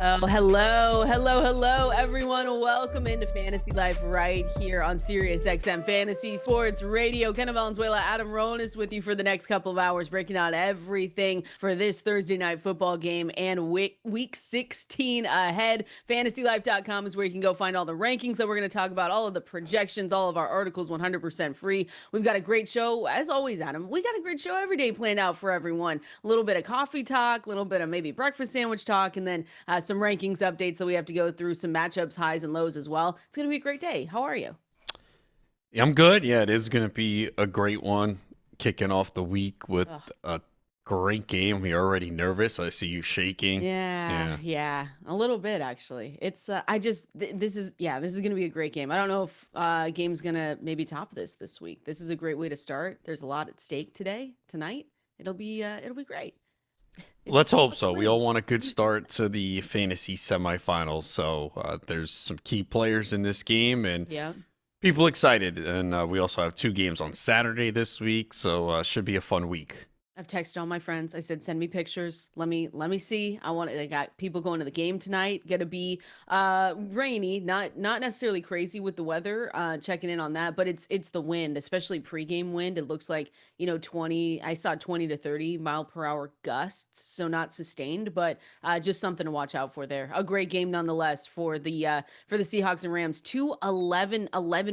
Oh, hello, everyone. Welcome into Fantasy Life right here on Sirius XM Fantasy Sports Radio. Kenneth Valenzuela, Adam Ronis with you for the next couple of hours, breaking out everything for this Thursday night football game and week 16 ahead. FantasyLife.com is where you can go find all the rankings that we're going to talk about, all of the projections, all of our articles 100% free. We've got a great show, as always, Adam. We got a great show every day planned out for everyone. A little bit of coffee talk, a little bit of maybe breakfast sandwich talk, and then some rankings updates that we have to go through, some matchups, highs and lows as well. It's going to be a great day. How are you? Yeah, I'm good. Yeah, it is going to be a great one. Kicking off the week with a great game. You're already nervous. I see you shaking. Yeah, a little bit actually. It's this is going to be a great game. I don't know if game's going to maybe top this week. This is a great way to start. There's a lot at stake tonight. It'll be great. Let's hope so. We all want a good start to the fantasy semifinals. So there's some key players in this game and people excited. And we also have two games on Saturday this week. So should be a fun week. I've texted all my friends. I said, send me pictures. Let me see. I got people going to the game tonight. Gonna be rainy, not necessarily crazy with the weather. Checking in on that, but it's the wind, especially pregame wind. It looks like, 20. I saw 20 to 30 mile per hour gusts, so not sustained, but just something to watch out for there. A great game nonetheless for the Seahawks and Rams. Two 11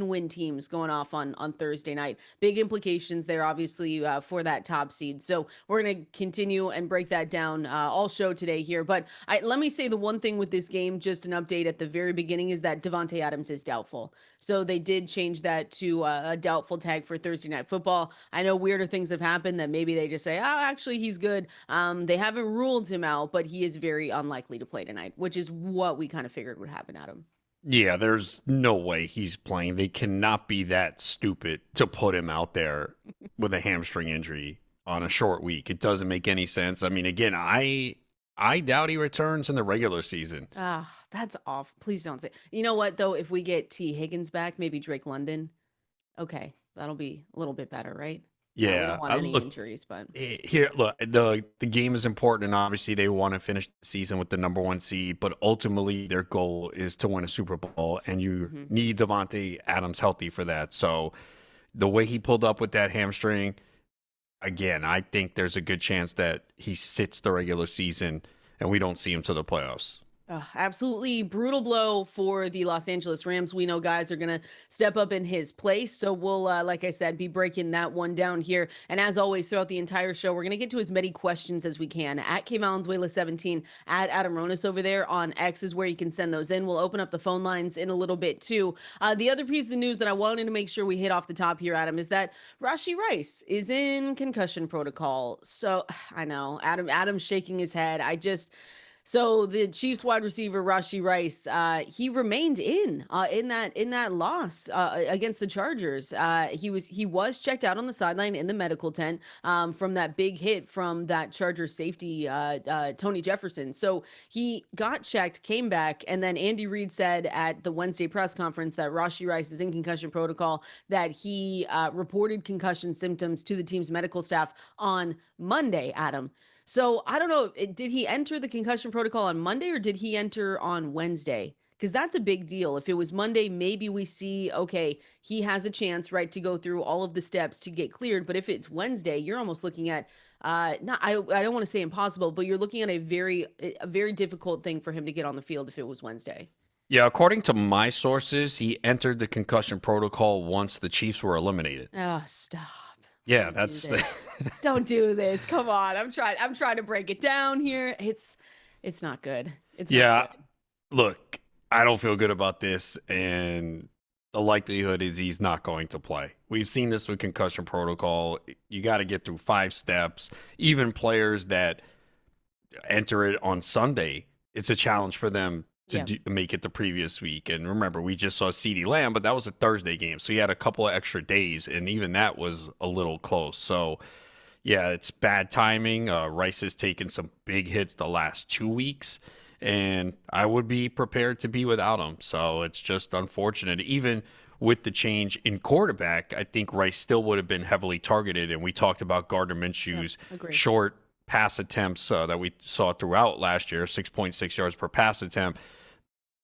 win teams going off on Thursday night. Big implications there, obviously, for that top seed. So we're going to continue and break that down all show today here. But let me say the one thing with this game, just an update at the very beginning, is that Davante Adams is doubtful. So they did change that to a doubtful tag for Thursday Night Football. I know weirder things have happened that maybe they just say, oh, actually, he's good. They haven't ruled him out, but he is very unlikely to play tonight, which is what we kind of figured would happen, Adam. Yeah, there's no way he's playing. They cannot be that stupid to put him out there with a hamstring injury on a short week. It doesn't make any sense. I mean, again, I doubt he returns in the regular season. That's off. Please don't say. You know what, though? If we get T. Higgins back, maybe Drake London. Okay, that'll be a little bit better, right? Yeah. We don't want any injuries, but here, look, the game is important, and obviously they want to finish the season with the number one seed, but ultimately their goal is to win a Super Bowl, and you need Davante Adams healthy for that. So the way he pulled up with that hamstring, again, I think there's a good chance that he sits the regular season and we don't see him to the playoffs. Absolutely brutal blow for the Los Angeles Rams. We know guys are going to step up in his place. So we'll, like I said, be breaking that one down here. And as always, throughout the entire show, we're going to get to as many questions as we can. At Valenzuela17, at Adam Ronis over there on X is where you can send those in. We'll open up the phone lines in a little bit too. The other piece of news that I wanted to make sure we hit off the top here, Adam, is that Rashee Rice is in concussion protocol. So I know Adam's shaking his head. So the Chiefs wide receiver Rashee Rice, he remained in that loss against the Chargers. He was checked out on the sideline in the medical tent from that big hit from that Chargers safety Tony Jefferson. So he got checked, came back, and then Andy Reid said at the Wednesday press conference that Rashee Rice is in concussion protocol. That he reported concussion symptoms to the team's medical staff on Monday. Adam. So I don't know, did he enter the concussion protocol on Monday or did he enter on Wednesday? Because that's a big deal. If it was Monday, maybe we see, okay, he has a chance, right, to go through all of the steps to get cleared. But if it's Wednesday, you're almost looking at, I don't want to say impossible, but you're looking at a very difficult thing for him to get on the field if it was Wednesday. Yeah, according to my sources, he entered the concussion protocol once the Chiefs were eliminated. Oh, stop. Yeah, Don't do this. Come on. I'm trying to break it down here. It's not good. It's not good. Look, I don't feel good about this, and the likelihood is he's not going to play. We've seen this with concussion protocol. You got to get through 5 steps. Even players that enter it on Sunday, it's a challenge for them to make it the previous week. And remember, we just saw CeeDee Lamb, but that was a Thursday game. So he had a couple of extra days, and even that was a little close. So, yeah, it's bad timing. Rice has taken some big hits the last 2 weeks, and I would be prepared to be without him. So it's just unfortunate. Even with the change in quarterback, I think Rice still would have been heavily targeted. And we talked about Gardner Minshew's short pass attempts that we saw throughout last year, 6.6 yards per pass attempt.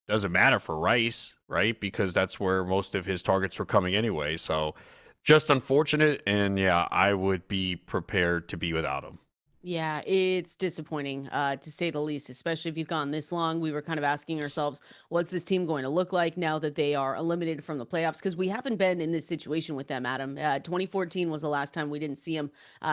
Doesn't matter for Rice, right? Because that's where most of his targets were coming anyway. So just unfortunate. And yeah, I would be prepared to be without him. Yeah, it's disappointing, to say the least, especially if you've gone this long. We were kind of asking ourselves, what's this team going to look like now that they are eliminated from the playoffs? Because we haven't been in this situation with them, Adam. 2014 was the last time we didn't see them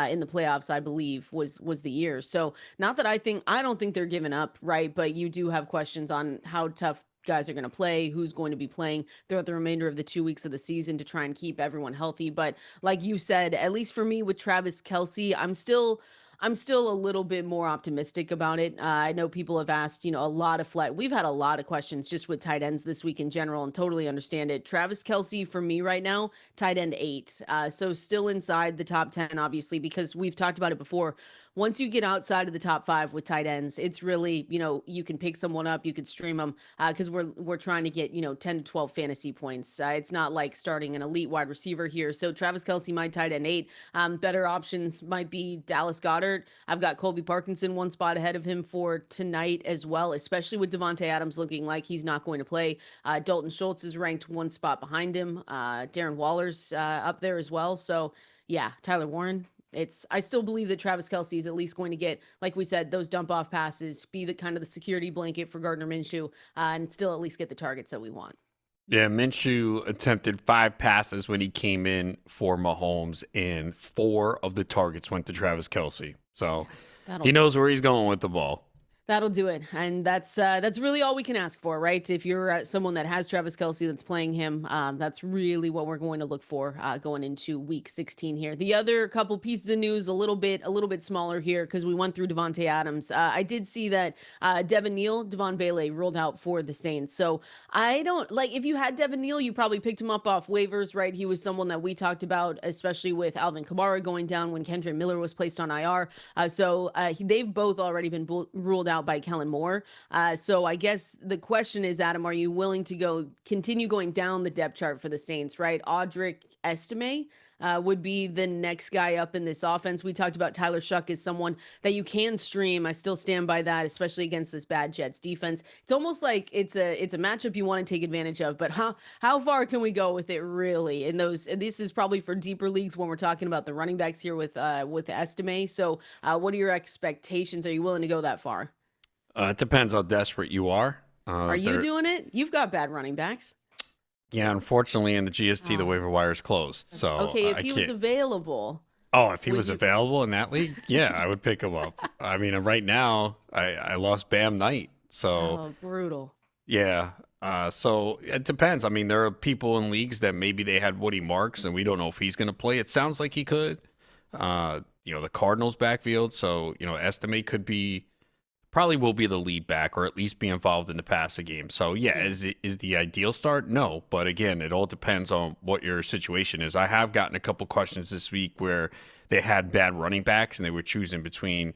in the playoffs, I believe, was the year. So not that I don't think they're giving up, right? But you do have questions on how tough guys are going to play, who's going to be playing throughout the remainder of the 2 weeks of the season to try and keep everyone healthy. But like you said, at least for me with Travis Kelce, I'm still a little bit more optimistic about it. I know people have asked, a lot of we've had a lot of questions just with tight ends this week in general, and totally understand it. Travis Kelce for me right now, tight end 8. So still inside the top 10, obviously, because we've talked about it before. Once you get outside of the top 5 with tight ends, it's really, you can pick someone up, you could stream them, because we're trying to get, 10 to 12 fantasy points. It's not like starting an elite wide receiver here. So Travis Kelce, my tight end 8. Better options might be Dallas Goedert. I've got Colby Parkinson one spot ahead of him for tonight as well, especially with Davante Adams looking like he's not going to play. Dalton Schultz is ranked one spot behind him. Darren Waller's up there as well. So yeah, Tyler Warren. I still believe that Travis Kelce is at least going to get, like we said, those dump off passes, be the kind of the security blanket for Gardner Minshew, and still at least get the targets that we want. Yeah, Minshew attempted 5 passes when he came in for Mahomes, and 4 of the targets went to Travis Kelce. So he knows where he's going with the ball. That'll do it. And that's really all we can ask for, right? If you're someone that has Travis Kelce that's playing him, that's really what we're going to look for going into week 16 here. The other couple pieces of news, a little bit smaller here because we went through Davante Adams. I did see that Devin Neal, Devaughn Vele ruled out for the Saints. So I don't if you had Devin Neal, you probably picked him up off waivers, right? He was someone that we talked about, especially with Alvin Kamara going down when Kendre Miller was placed on IR. They've both already been ruled out by Kellen Moore. So I guess the question is, Adam, are you willing to continue going down the depth chart for the Saints, right? Audric Estime would be the next guy up in this offense. We talked about Tyler Shuck as someone that you can stream. I still stand by that, especially against this bad Jets defense. It's almost like it's a matchup you want to take advantage of, but how far can we go with it really? This is probably for deeper leagues when we're talking about the running backs here with Estime. So what are your expectations? Are you willing to go that far? It depends how desperate you are. Are you doing it? You've got bad running backs. Yeah, unfortunately, in the GST, the waiver wire is closed. So okay, if he was available. Oh, if he was available in that league, yeah, I would pick him up. I mean, right now, I lost Bam Knight. So brutal. Yeah. So it depends. I mean, there are people in leagues that maybe they had Woody Marks, and we don't know if he's going to play. It sounds like he could. The Cardinals backfield. So, Estimate probably will be the lead back or at least be involved in the passing game. So, is the ideal start? No. But again, it all depends on what your situation is. I have gotten a couple questions this week where they had bad running backs and they were choosing between,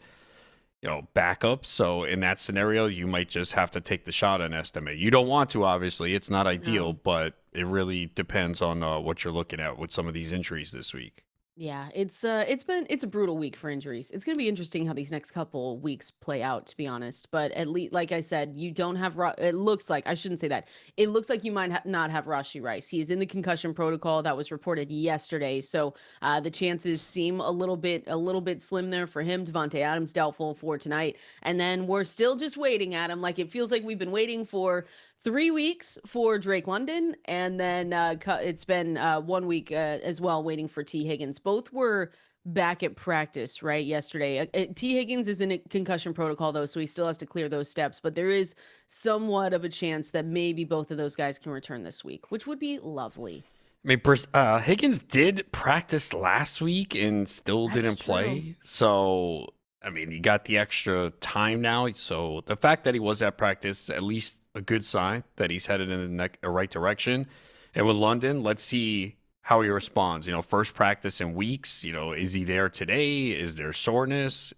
backups. So in that scenario, you might just have to take the shot on Estimate. You don't want to, obviously. It's not ideal, but it really depends on what you're looking at with some of these injuries this week. Yeah, it's a brutal week for injuries. It's going to be interesting how these next couple weeks play out, to be honest. But at least, like I said, you don't have. It looks like I shouldn't say that. It looks like you might not have Rashee Rice. He is in the concussion protocol that was reported yesterday, so the chances seem a little bit slim there for him. Davante Adams doubtful for tonight, and then we're still just waiting, Adam. Like it feels like we've been waiting for 3 weeks for Drake London, and then it's been 1 week as well waiting for T. Higgins. Both were back at practice, right, yesterday. T. Higgins is in a concussion protocol, though, so he still has to clear those steps, but there is somewhat of a chance that maybe both of those guys can return this week, which would be lovely. I mean, Higgins did practice last week and still didn't play, so... I mean, he got the extra time now, so the fact that he was at practice, at least a good sign that he's headed in the right direction. And with London, let's see how he responds. First practice in weeks. Is he there today? Is there soreness?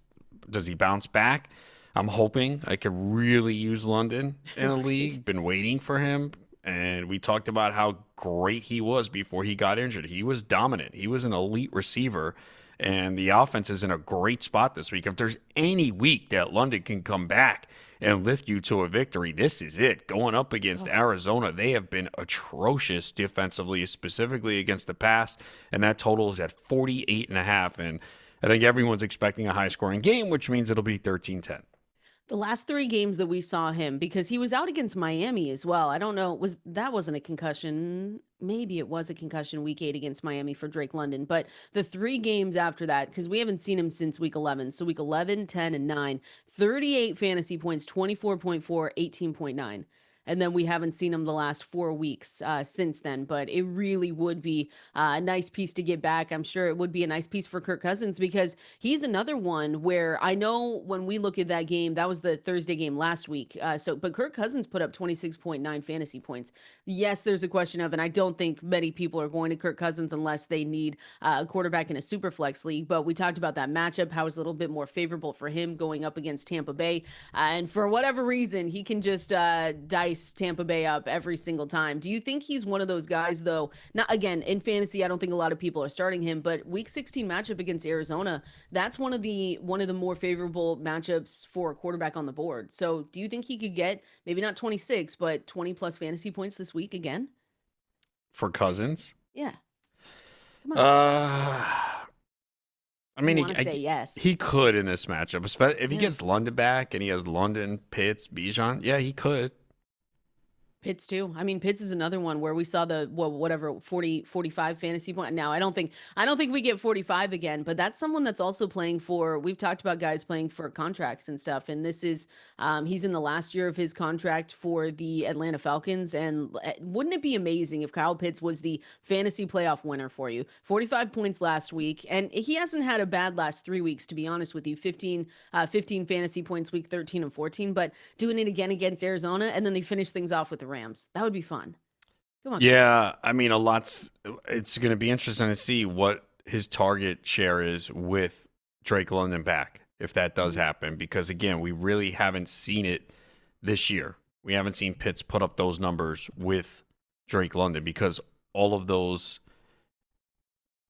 Does he bounce back? I'm hoping I could really use London in the league. Been waiting for him. And we talked about how great he was before he got injured. He was dominant. He was an elite receiver. And the offense is in a great spot this week. If there's any week that London can come back and lift you to a victory, this is it. Going up against Arizona, they have been atrocious defensively, specifically against the pass, and that total is at 48.5. And I think everyone's expecting a high-scoring game, which means it'll be 13-10. The last 3 games that we saw him, because he was out against Miami as well. I don't know, wasn't a concussion? Maybe it was a concussion week 8 against Miami for Drake London. But the 3 games after that, because we haven't seen him since week 11. So week 11, 10, and 9, 38 fantasy points, 24.4, 18.9. And then we haven't seen him the last 4 weeks since then. But it really would be a nice piece to get back. I'm sure it would be a nice piece for Kirk Cousins, because he's another one where I know when we look at that game, that was the Thursday game last week. But Kirk Cousins put up 26.9 fantasy points. Yes, there's a question of, and I don't think many people are going to Kirk Cousins unless they need a quarterback in a super flex league. But we talked about that matchup, how it's a little bit more favorable for him going up against Tampa Bay. And for whatever reason, he can just dice Tampa Bay up every single time. Do you think he's one of those guys, though? Not again in fantasy, I don't think a lot of people are starting him, but week 16 matchup against Arizona, that's one of the more favorable matchups for a quarterback on the board. So do you think he could get maybe not 26, but 20 plus fantasy points this week again? For Cousins? Yeah. Come on. I mean, say yes. He could in this matchup, especially if he gets London back and he has London, Pitts, Bijan. Yeah, he could. Pitts too. I mean, Pitts is another one where we saw the 45 fantasy point. Now, I don't think we get 45 again, but that's someone that's also playing for, we've talked about guys playing for contracts and stuff. And this is, he's in the last year of his contract for the Atlanta Falcons. And wouldn't it be amazing if Kyle Pitts was the fantasy playoff winner for you? 45 points last week. And he hasn't had a bad last 3 weeks, to be honest with you. 15 fantasy points week 13 and 14, but doing it again against Arizona. And then they finish things off with the Rams. That would be fun. Come on. Yeah, I mean, it's going to be interesting to see what his target share is with Drake London back, if that does happen, because again, we really haven't seen it this year. We haven't seen Pitts put up those numbers with Drake London, because all of those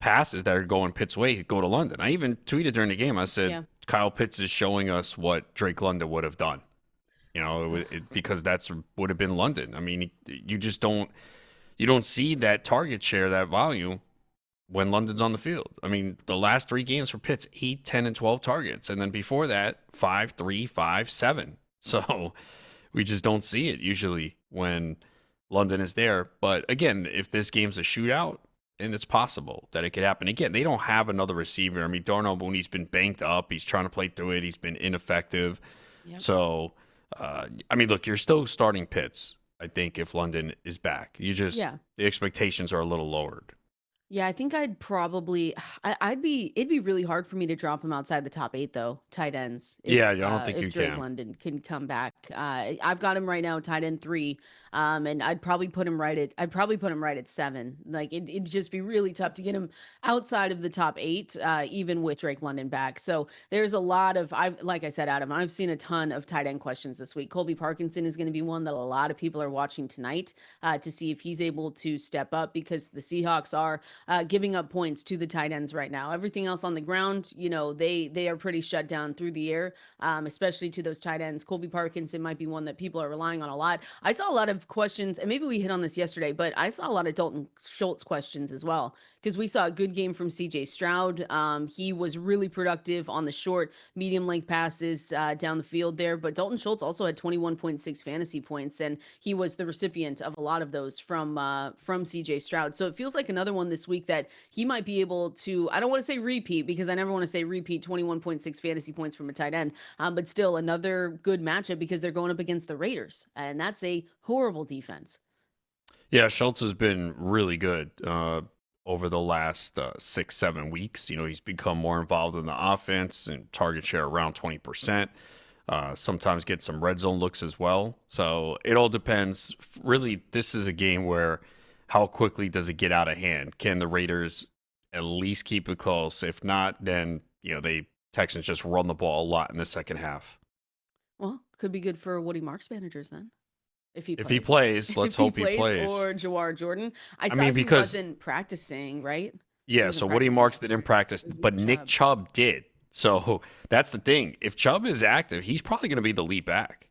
passes that are going Pitts' way go to London. I even tweeted during the game, I said, Kyle Pitts is showing us what Drake London would have done. You know, because that's would have been London. I mean, you just don't see that target share, that volume when London's on the field. I mean, the last 3 games for Pitts, 8, 10, and 12 targets. And then before that, 5, 3, 5, 7. So we just don't see it usually when London is there. But again, if this game's a shootout, and it's possible that it could happen. Again, they don't have another receiver. I mean, Darnell Mooney's been banged up. He's trying to play through it. He's been ineffective. Yep. So... I mean, look, you're still starting Pitts, I think, if London is back. The expectations are a little lowered. Yeah, I think it'd be really hard for me to drop him outside the top 8, though, tight ends. I don't think you Drake can. London can come back. I've got him right now, tight end 3. And I'd probably put him right at 7. Like it'd just be really tough to get him outside of the top 8, even with Drake London back. So there's a lot of, like I said, Adam, I've seen a ton of tight end questions this week. Colby Parkinson is going to be one that a lot of people are watching tonight to see if he's able to step up, because the Seahawks are giving up points to the tight ends right now. Everything else on the ground, you know, they are pretty shut down through the air, especially to those tight ends. Colby Parkinson might be one that people are relying on a lot. I saw a lot of questions, and maybe we hit on this yesterday, but I saw a lot of Dalton Schultz questions as well, because we saw a good game from CJ Stroud. He was really productive on the short, medium length passes down the field there, but Dalton Schultz also had 21.6 fantasy points, and he was the recipient of a lot of those from CJ Stroud. So it feels like another one this week that he might be able to, I don't want to say repeat, because I never want to say repeat 21.6 fantasy points from a tight end, but still another good matchup, because they're going up against the Raiders, and that's a horrible defense. Yeah, Schultz has been really good over the last 6-7 weeks. You know, he's become more involved in the offense and target share around 20%. Sometimes get some red zone looks as well. So it all depends. Really, this is a game where how quickly does it get out of hand? Can the Raiders at least keep it close? If not, then, you know, Texans just run the ball a lot in the second half. Well, could be good for Woody Marks managers then. If he plays, let's hope he plays. Or Jawar Jordan. I mean, he wasn't practicing, right? Yeah, even so Woody practicing Marks didn't yesterday. practice, It was but Nick Nick Chubb. Chubb did. So that's the thing. If Chubb is active, he's probably going to be the lead back.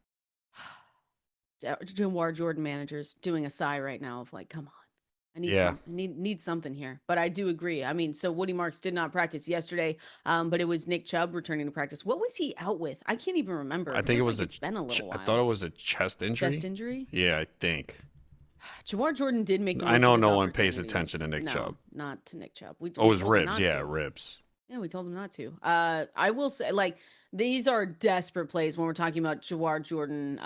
Jawar Jordan managers doing a sigh right now of like, come on. I need Yeah, something. Need something here. But I do agree. I mean, so Woody Marks did not practice yesterday, but it was Nick Chubb returning to practice. What was he out with? I can't even remember. I It think it feels was like it's been a little I thought it while. was a chest Chest injury. injury? Yeah, I think. Jawar Jordan did make the I most of know his no one pays attention opportunities. to Nick No, Chubb. not to Nick Chubb. Oh, We his told him ribs. not Yeah, to. ribs. Yeah, we told him not to. I will say, like, these are desperate plays when we're talking about Jawar Jordan.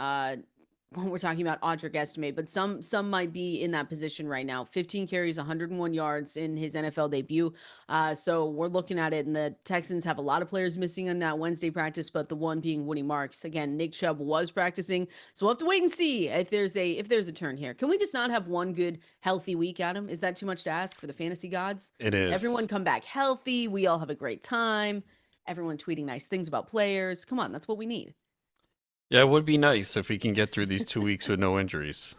When we're talking about Audric Estimate, but some might be in that position right now. 15 carries, 101 yards in his NFL debut. So we're looking at it, and the Texans have a lot of players missing on that Wednesday practice, but the one being Woody Marks. Again, Nick Chubb was practicing, so we'll have to wait and see if there's a turn here. Can we just not have one good healthy week, Adam? Is that too much to ask for the fantasy gods? It Everyone is. come back healthy. We all have a great time. Everyone tweeting nice things about players. Come on, that's what we need. Yeah, it would be nice if we can get through these 2 weeks with no injuries.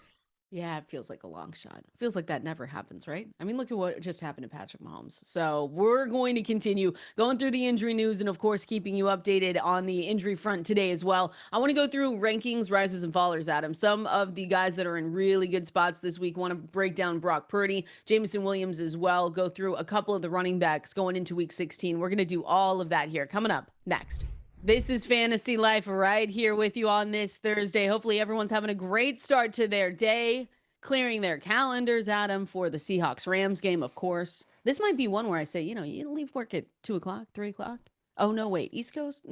Yeah, it feels like a long shot. Feels like that never happens, right? I mean, look at what just happened to Patrick Mahomes. So we're going to continue going through the injury news and, of course, keeping you updated on the injury front today as well. I want to go through rankings, risers, and fallers, Adam. Some of the guys that are in really good spots this week. Want to break down Brock Purdy, Jameson Williams as well. Go through a couple of the running backs going into week 16. We're going to do all of that here coming up next. This is Fantasy Life right here with you on this Thursday. Hopefully, everyone's having a great start to their day, clearing their calendars, Adam, for the Seahawks Rams game, of course. This might be one where I say, you leave work at 2 o'clock, 3 o'clock. Oh, no, wait, East Coast?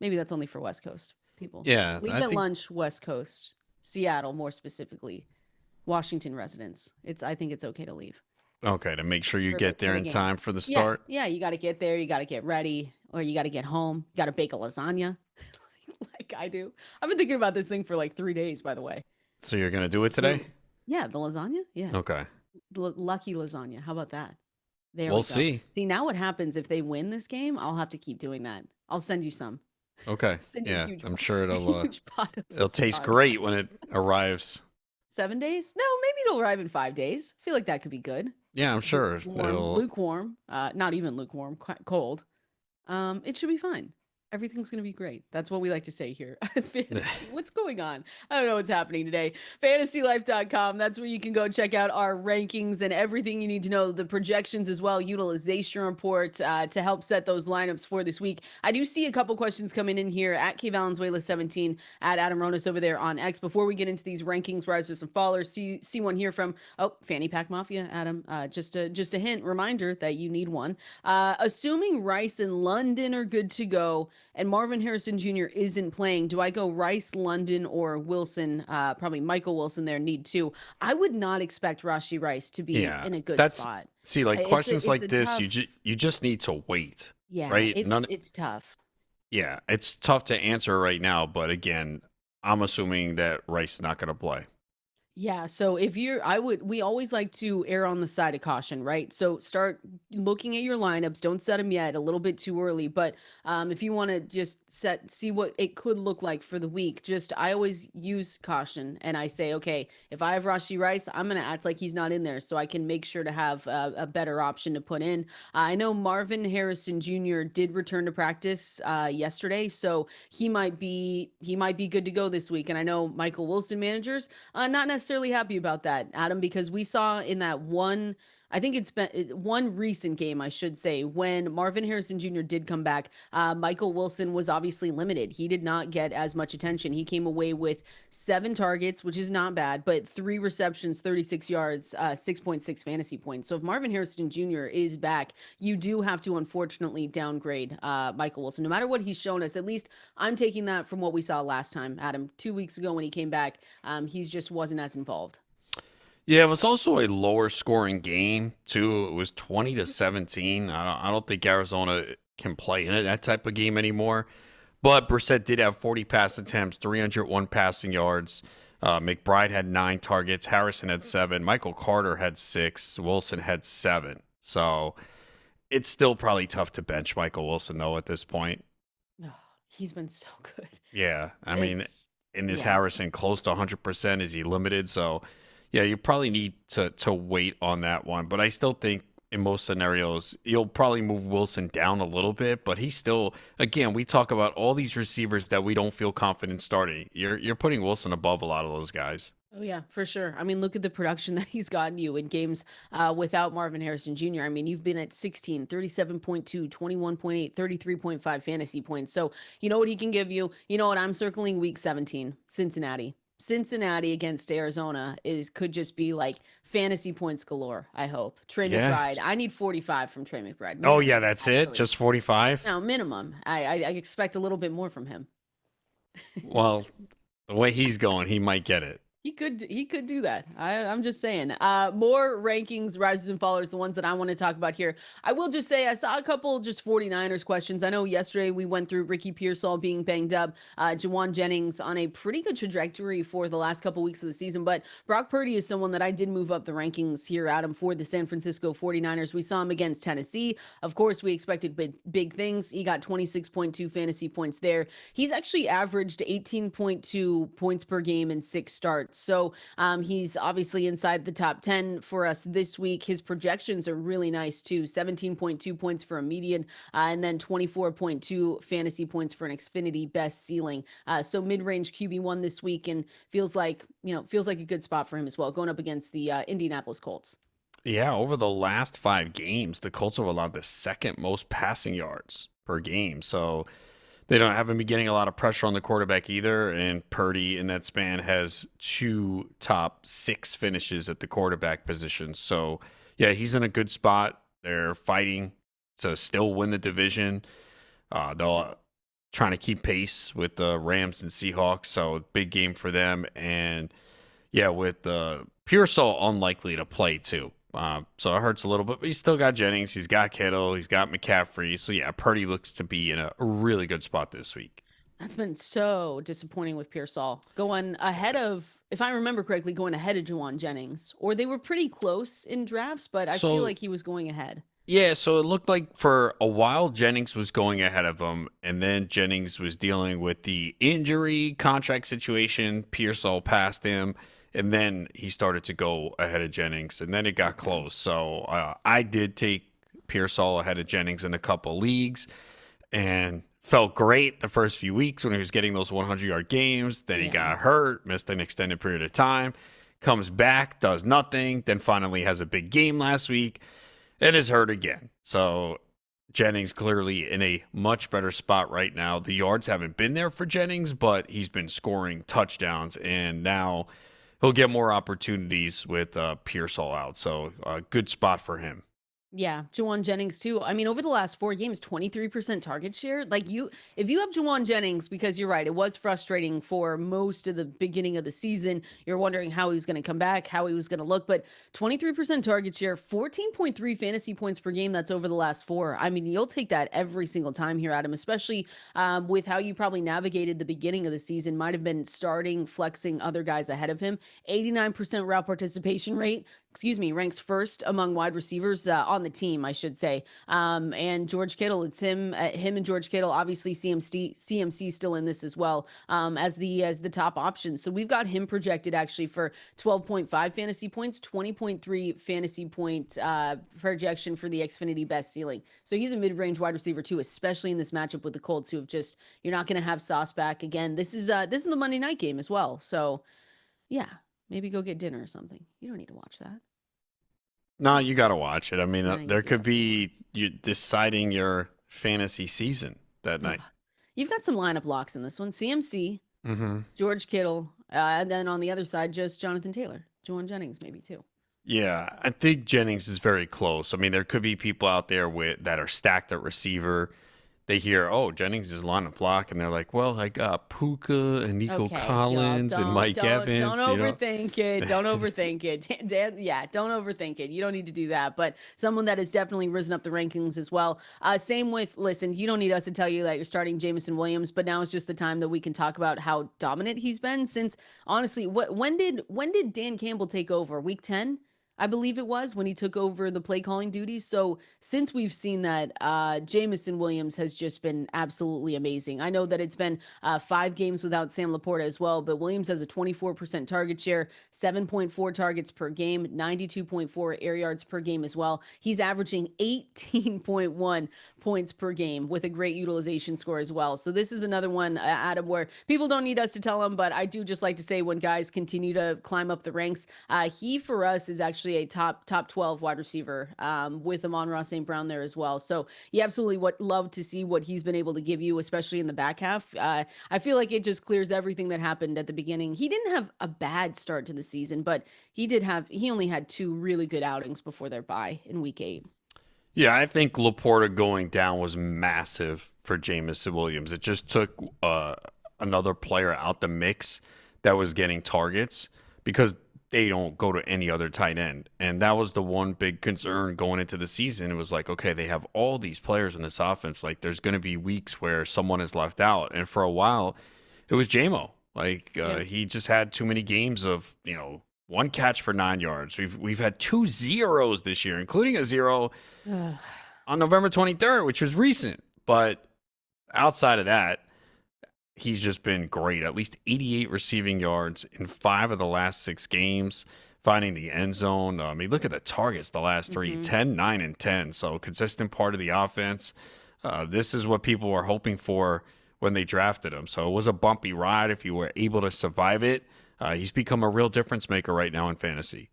Maybe that's only for West Coast people. Yeah, Leave I at think. lunch, West Coast, Seattle, more specifically, Washington residents. I think it's okay to leave. Okay, to make sure you For get there the in game. time for the Yeah, start. yeah, you got to get there, you got to get ready, or you got to get home. You got to bake a lasagna like I do. I've been thinking about this thing for like 3 days, by the way. So you're going to do it today? Yeah, the lasagna? Yeah. Okay. Lucky lasagna. How about that? There We'll we go. see. See, now what happens if they win this game? I'll have to keep doing that. I'll send you some. Okay. Send you a Yeah, huge I'm sure huge pot of it'll taste lasagna. great when it arrives. 7 days? No, maybe it'll arrive in 5 days. I feel like that could be good. Yeah, I'm sure. Lukewarm. Not even lukewarm, cold. It should be fine. Everything's going to be great. That's what we like to say here. What's going on? I don't know what's happening today. FantasyLife.com. That's where you can go check out our rankings and everything you need to know. The projections as well, utilization report to help set those lineups for this week. I do see a couple questions coming in here at Valenzuela 17 at Adam Ronis over there on X. Before we get into these rankings, risers and fallers, see one here from Fanny Pack Mafia, Adam. Just a hint, reminder that you need one. Assuming Rice and London are good to go, and Marvin Harrison Jr. isn't playing, do I go Rice, London, or Wilson? Probably Michael Wilson there, need two. I would not expect Rashee Rice to be in a good spot. See, like questions like this, tough, you just need to wait. Yeah, right? It's tough. Yeah, it's tough to answer right now, but again, I'm assuming that Rice is not going to play. Yeah, so we always like to err on the side of caution, right? So start looking at your lineups. Don't set them yet, a little bit too early. But if you want to just see what it could look like for the week, I always use caution. And I say, okay, if I have Rashee Rice, I'm going to act like he's not in there so I can make sure to have a better option to put in. I know Marvin Harrison Jr. did return to practice yesterday, so he might be good to go this week. And I know Michael Wilson managers, not necessarily happy about that, Adam, because we saw in that one, I think it's been one recent game, I should say, when Marvin Harrison Jr. did come back, Michael Wilson was obviously limited. He did not get as much attention. He came away with 7 targets, which is not bad, but 3 receptions, 36 yards, 6.6 fantasy points. So if Marvin Harrison Jr. is back, you do have to unfortunately downgrade Michael Wilson. No matter what he's shown us, at least I'm taking that from what we saw last time, Adam, 2 weeks ago when he came back. He just wasn't as involved. Yeah, it was also a lower scoring game too. It was 20-17. I don't think Arizona can play in that type of game anymore. But Brissett did have 40 pass attempts, 301 passing yards. McBride had 9 targets. Harrison had 7. Michael Carter had 6. Wilson had 7. So it's still probably tough to bench Michael Wilson though at this point. Oh, he's been so good. Yeah, I mean, is Harrison close to 100%? Is he limited? So. Yeah, you probably need to wait on that one. But I still think in most scenarios. You'll probably move Wilson down a little bit, but he's still, again, we talk about all these receivers that we don't feel confident starting. You're putting Wilson above a lot of those guys. Oh, yeah, for sure. I mean, look at the production that he's gotten you in games without Marvin Harrison Jr. I mean, you've been at 16, 37.2, 21.8, 33.5 fantasy points. So, you know what he can give you? You know what? I'm circling week 17, Cincinnati. Cincinnati against Arizona could just be like fantasy points galore, I hope. Trey Yeah. McBride. I need 45 from Trey McBride. Oh, Minimum, yeah, that's actually. it? Just 45? No, minimum. I expect a little bit more from him. Well, the way he's going, he might get it. He could do that. I'm just saying. More rankings, rises and fallers, the ones that I want to talk about here. I will just say I saw a couple just 49ers questions. I know yesterday we went through Ricky Pearsall being banged up, Jauan Jennings on a pretty good trajectory for the last couple weeks of the season, but Brock Purdy is someone that I did move up the rankings here, Adam, for the San Francisco 49ers. We saw him against Tennessee. Of course, we expected big things. He got 26.2 fantasy points there. He's actually averaged 18.2 points per game in 6 starts. So he's obviously inside the top 10 for us this week. His projections are really nice too. 17.2 points for a median and then 24.2 fantasy points for an Xfinity best ceiling. So mid-range QB1 this week, and feels like a good spot for him as well, going up against the Indianapolis Colts. Yeah, over the last 5 games, the Colts have allowed the second most passing yards per game. So they haven't been getting a lot of pressure on the quarterback either, and Purdy in that span has 2 top 6 finishes at the quarterback position. So, yeah, he's in a good spot. They're fighting to still win the division. They'll trying to keep pace with the Rams and Seahawks, so big game for them. And, yeah, with Pearsall unlikely to play too. So it hurts a little bit, but he's still got Jennings. He's got Kittle. He's got McCaffrey. So, yeah, Purdy looks to be in a really good spot this week. That's been so disappointing with Pearsall. Going ahead of, if I remember correctly, going ahead of Jauan Jennings. Or they were pretty close in drafts, but I feel like he was going ahead. Yeah, so it looked like for a while Jennings was going ahead of him, and then Jennings was dealing with the injury contract situation. Pearsall passed him. And then he started to go ahead of Jennings, and then it got close. So I did take Pearsall ahead of Jennings in a couple leagues and felt great the first few weeks when he was getting those 100-yard games. Then he got hurt, missed an extended period of time, comes back, does nothing, then finally has a big game last week and is hurt again. So Jennings clearly in a much better spot right now. The yards haven't been there for Jennings, but he's been scoring touchdowns, and now he'll get more opportunities with Pearsall out. So good spot for him. Yeah, Jauan Jennings too. I mean, over the last 4 games, 23% target share. Like if you have Jauan Jennings, because you're right, it was frustrating for most of the beginning of the season. You're wondering how he was going to come back, how he was going to look, but 23% target share, 14.3 fantasy points per game. That's over the last 4. I mean, you'll take that every single time here, Adam, especially with how you probably navigated the beginning of the season. Might have been starting, flexing other guys ahead of him. 89% route participation rate. Ranks first among wide receivers on the team, I should say. And George Kittle, it's him and George Kittle, obviously CMC still in this as well, as the top option. So we've got him projected actually for 12.5 fantasy points, 20.3 fantasy point projection for the Xfinity best ceiling. So he's a mid-range wide receiver too, especially in this matchup with the Colts, who have just, you're not going to have Sauce back again. This is the Monday night game as well. So yeah. Maybe go get dinner or something. You don't need to watch that. No, you got to watch it. I mean, there could be you deciding your fantasy season that night. You've got some lineup locks in this one. CMC, George Kittle, and then on the other side, just Jonathan Taylor. Jauan Jennings maybe too. Yeah, I think Jennings is very close. I mean, there could be people out there that are stacked at receiver. They hear, oh, Jennings is lineup block, and they're like, well, I got Puka and Nico Collins and Mike Evans. Don't overthink it. Don't overthink it. Don't overthink it. You don't need to do that. But someone that has definitely risen up the rankings as well. Same with, listen, you don't need us to tell you that you're starting Jameson Williams, but now is just the time that we can talk about how dominant he's been since, honestly, when did Dan Campbell take over? Week 10? I believe it was, when he took over the play calling duties. So since we've seen that, Jameson Williams has just been absolutely amazing. I know that it's been 5 games without Sam Laporta as well, but Williams has a 24% target share, 7.4 targets per game, 92.4 air yards per game as well. He's averaging 18.1 points per game with a great utilization score as well. So this is another one, Adam, where people don't need us to tell them, but I do just like to say when guys continue to climb up the ranks, he for us is actually a top 12 wide receiver, with Amon-Ra St. Brown there as well. So you absolutely love to see what he's been able to give you, especially in the back half. I feel like it just clears everything that happened at the beginning. He didn't have a bad start to the season, but he only had 2 really good outings before their bye in week 8. Yeah, I think Laporta going down was massive for Jameson Williams. It just took another player out the mix that was getting targets because they don't go to any other tight end. And that was the one big concern going into the season. It was like, okay, they have all these players in this offense. Like, there's going to be weeks where someone is left out. And for a while, it was Jamo. Like, he just had too many games of, 1 catch for 9 yards. We've had 2 zeros this year, including a 0 on November 23rd, which was recent. But outside of that, he's just been great. At least 88 receiving yards in 5 of the last 6 games, finding the end zone. I mean, look at the targets the last 3, 10, 9, and 10. So consistent part of the offense. This is what people were hoping for when they drafted him. So it was a bumpy ride if you were able to survive it. He's become a real difference maker right now in fantasy.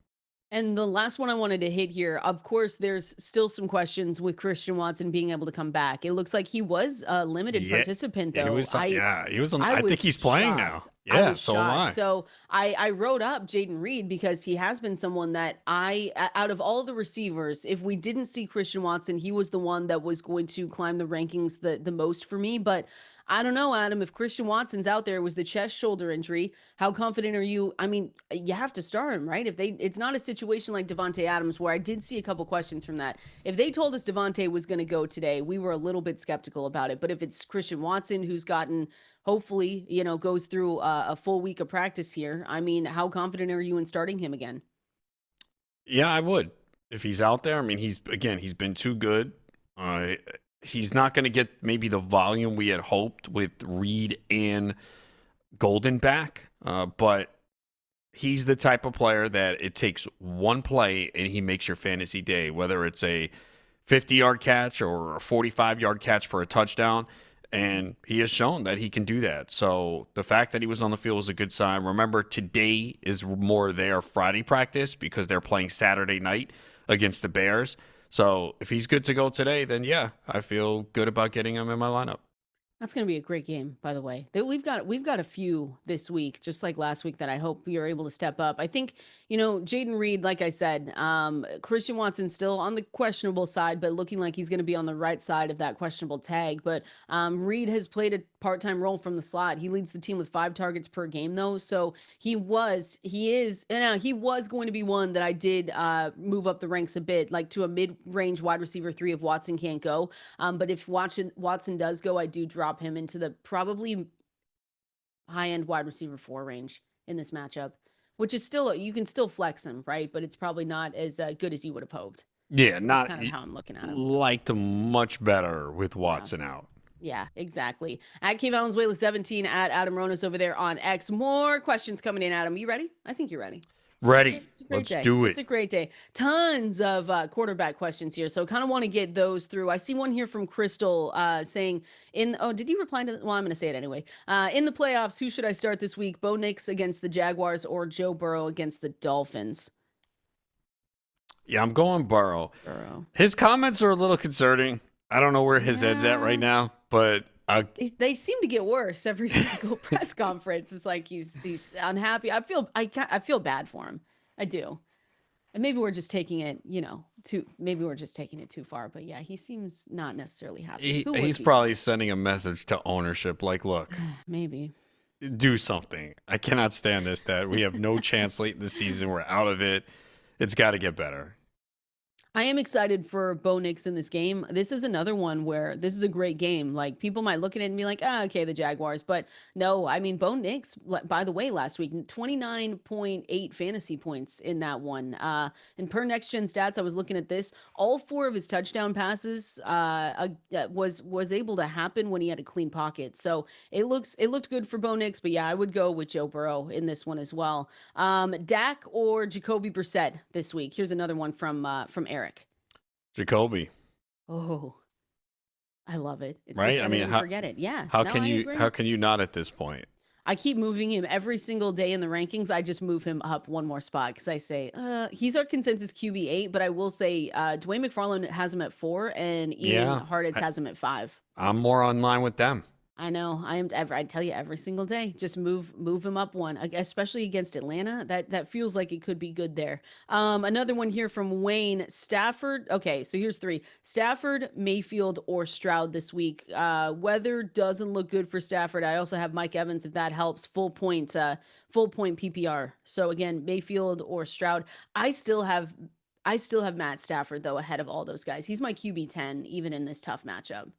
And the last one I wanted to hit here, of course, there's still some questions with Christian Watson being able to come back. It looks like he was a limited participant, though. He was. I think he's playing now. Yeah, so am I. So I wrote up Jayden Reed because he has been someone that out of all the receivers, if we didn't see Christian Watson, he was the one that was going to climb the rankings the most for me. But I don't know, Adam, if Christian Watson's out there, was the chest shoulder injury, how confident are you? I mean, you have to start him, right? It's not a situation like Davante Adams where I did see a couple questions from that. If they told us Davante was going to go today, we were a little bit skeptical about it. But if it's Christian Watson, who's gotten, hopefully, goes through a full week of practice here, I mean, how confident are you in starting him again? Yeah, I would. If he's out there, I mean, he's been too good. He's not going to get maybe the volume we had hoped with Reed and Golden back, but he's the type of player that it takes one play and he makes your fantasy day, whether it's a 50-yard catch or a 45-yard catch for a touchdown, and he has shown that he can do that. So the fact that he was on the field is a good sign. Remember, today is more their Friday practice because they're playing Saturday night against the Bears. So if he's good to go today, then yeah, I feel good about getting him in my lineup. That's going to be a great game, by the way. We've got a few this week, just like last week, that I hope you're able to step up. I think, Jayden Reed, like I said, Christian Watson still on the questionable side, but looking like he's going to be on the right side of that questionable tag. But Reed has played a part-time role from the slot. He leads the team with 5 targets per game, though. So he was going to be one that I did move up the ranks a bit, like to a mid-range wide receiver 3 if Watson can't go. But if Watson does go, I do drop him into the probably high-end wide receiver 4 range in this matchup, which is still, you can still flex him, right? But it's probably not as good as you would have hoped. Yeah, That's kind of how I'm looking at him. Liked him much better with Watson out. Yeah, exactly. At Valenzuela 17 at Adam Ronis over there on X. More questions coming in, Adam. You ready? I think you're ready. Ready. Let's do it. It's a great day. Tons of quarterback questions here. So kind of want to get those through. I see one here from Crystal saying, did you reply to, well, I'm going to say it anyway. In the playoffs, who should I start this week? Bo Nix against the Jaguars or Joe Burrow against the Dolphins? Yeah, I'm going Burrow. His comments are a little concerning. I don't know where his head's at right now, but they seem to get worse every single press conference. It's like he's unhappy. I feel bad for him. I do. And maybe we're just taking it, too far. But yeah, he seems not necessarily happy. He's probably sending a message to ownership like, look, maybe do something. I cannot stand this, that we have no chance late in the season. We're out of it. It's got to get better. I am excited for Bo Nix in this game. This is another one where this is a great game. Like people might look at it and be like, okay, the Jaguars. But no, I mean, Bo Nix, by the way, last week, 29.8 fantasy points in that one. And per next gen stats, I was looking at this. All 4 of his touchdown passes was able to happen when he had a clean pocket. So it looked good for Bo Nix. But yeah, I would go with Joe Burrow in this one as well. Dak or Jacoby Brissett this week. Here's another one from Eric. Jacoby. Oh, I love it. Right? I mean, forget it. Yeah. How No, can I you agree. how can you not at this point? I keep moving him every single day in the rankings. I just move him up one more spot because I say he's our consensus QB8, but I will say Dwayne McFarland has him at 4 and Ian Yeah. Hartitz has him at 5. I'm more online with them. I know. I tell you every single day, just move him up one, especially against Atlanta. That feels like it could be good there. Another one here from Wayne. Stafford. Okay, so here's 3. Stafford, Mayfield, or Stroud this week. Weather doesn't look good for Stafford. I also have Mike Evans if that helps. Full point PPR. So again, Mayfield or Stroud. I still have Matt Stafford though ahead of all those guys. He's my QB10 even in this tough matchup.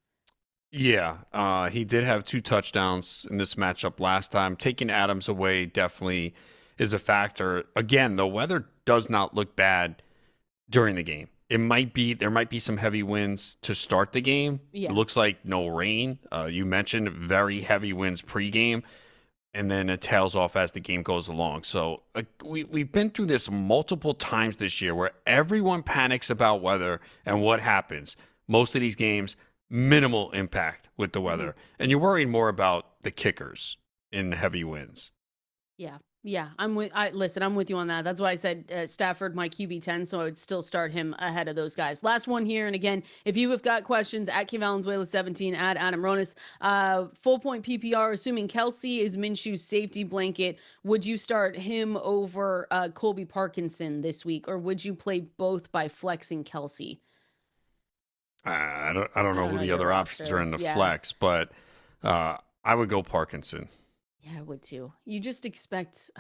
Yeah, he did have 2 touchdowns in this matchup last time. Taking Adams away definitely is a factor. Again, the weather does not look bad during the game. There might be some heavy winds to start the game. Yeah. It looks like no rain. You mentioned very heavy winds pregame, and then it tails off as the game goes along. So we've been through this multiple times this year where everyone panics about weather and what happens. Most of these games, minimal impact with the weather. And you're worried more about the kickers in heavy winds. Yeah, I'm with you on that. That's why I said Stafford, my QB10, so I would still start him ahead of those guys. Last one here, and again, if you have got questions, at Valenzuela 17, at Adam Ronis, full point PPR, assuming Kelsey is Minshew's safety blanket, would you start him over Colby Parkinson this week, or would you play both by flexing Kelsey? I don't know who the other options are in the Yeah. flex, but I would go Parkinson. Yeah, I would too. You just expect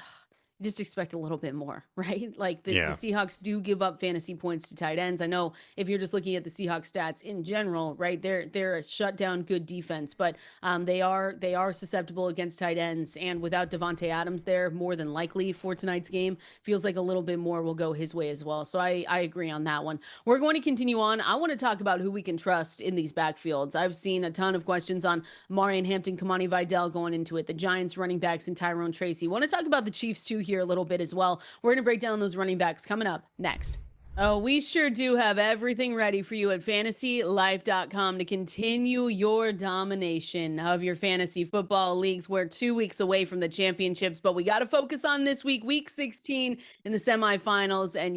a little bit more, right? Like the Yeah. Seahawks do give up fantasy points to tight ends. I know if you're just looking at the Seahawks stats in general, right? They're a shutdown good defense, but they are susceptible against tight ends. And without Davante Adams there, more than likely for tonight's game, feels like a little bit more will go his way as well. So I agree on that one. We're going to continue on. I want to talk about who we can trust in these backfields. I've seen a ton of questions on Marion Hampton, Kamani Vidal going into it, the Giants running backs, and Tyrone Tracy. Want to talk about the Chiefs too here a little bit as well. We're going to break down those running backs coming up next. Oh, we sure do have everything ready for you at fantasylife.com to continue your domination of your fantasy football leagues. We're 2 weeks away from the championships, but we got to focus on this week, week 16 in the semifinals, and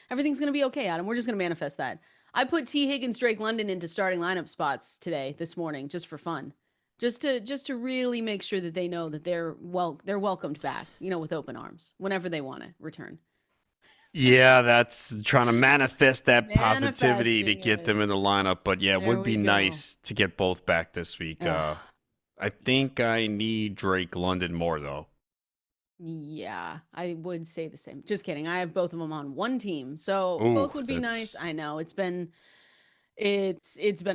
everything's going to be okay, Adam. We're just going to manifest that. I put T. Higgins, Drake London into starting lineup spots this morning, just for fun. Just to really make sure that they know that they're welcomed back, with open arms whenever they want to return. Yeah, that's trying to manifest that positivity to get them in the lineup. But yeah, it would be nice to get both back this week. I think I need Drake London more, though. Yeah, I would say the same. Just kidding. I have both of them on one team, so both would be nice. I know it's been a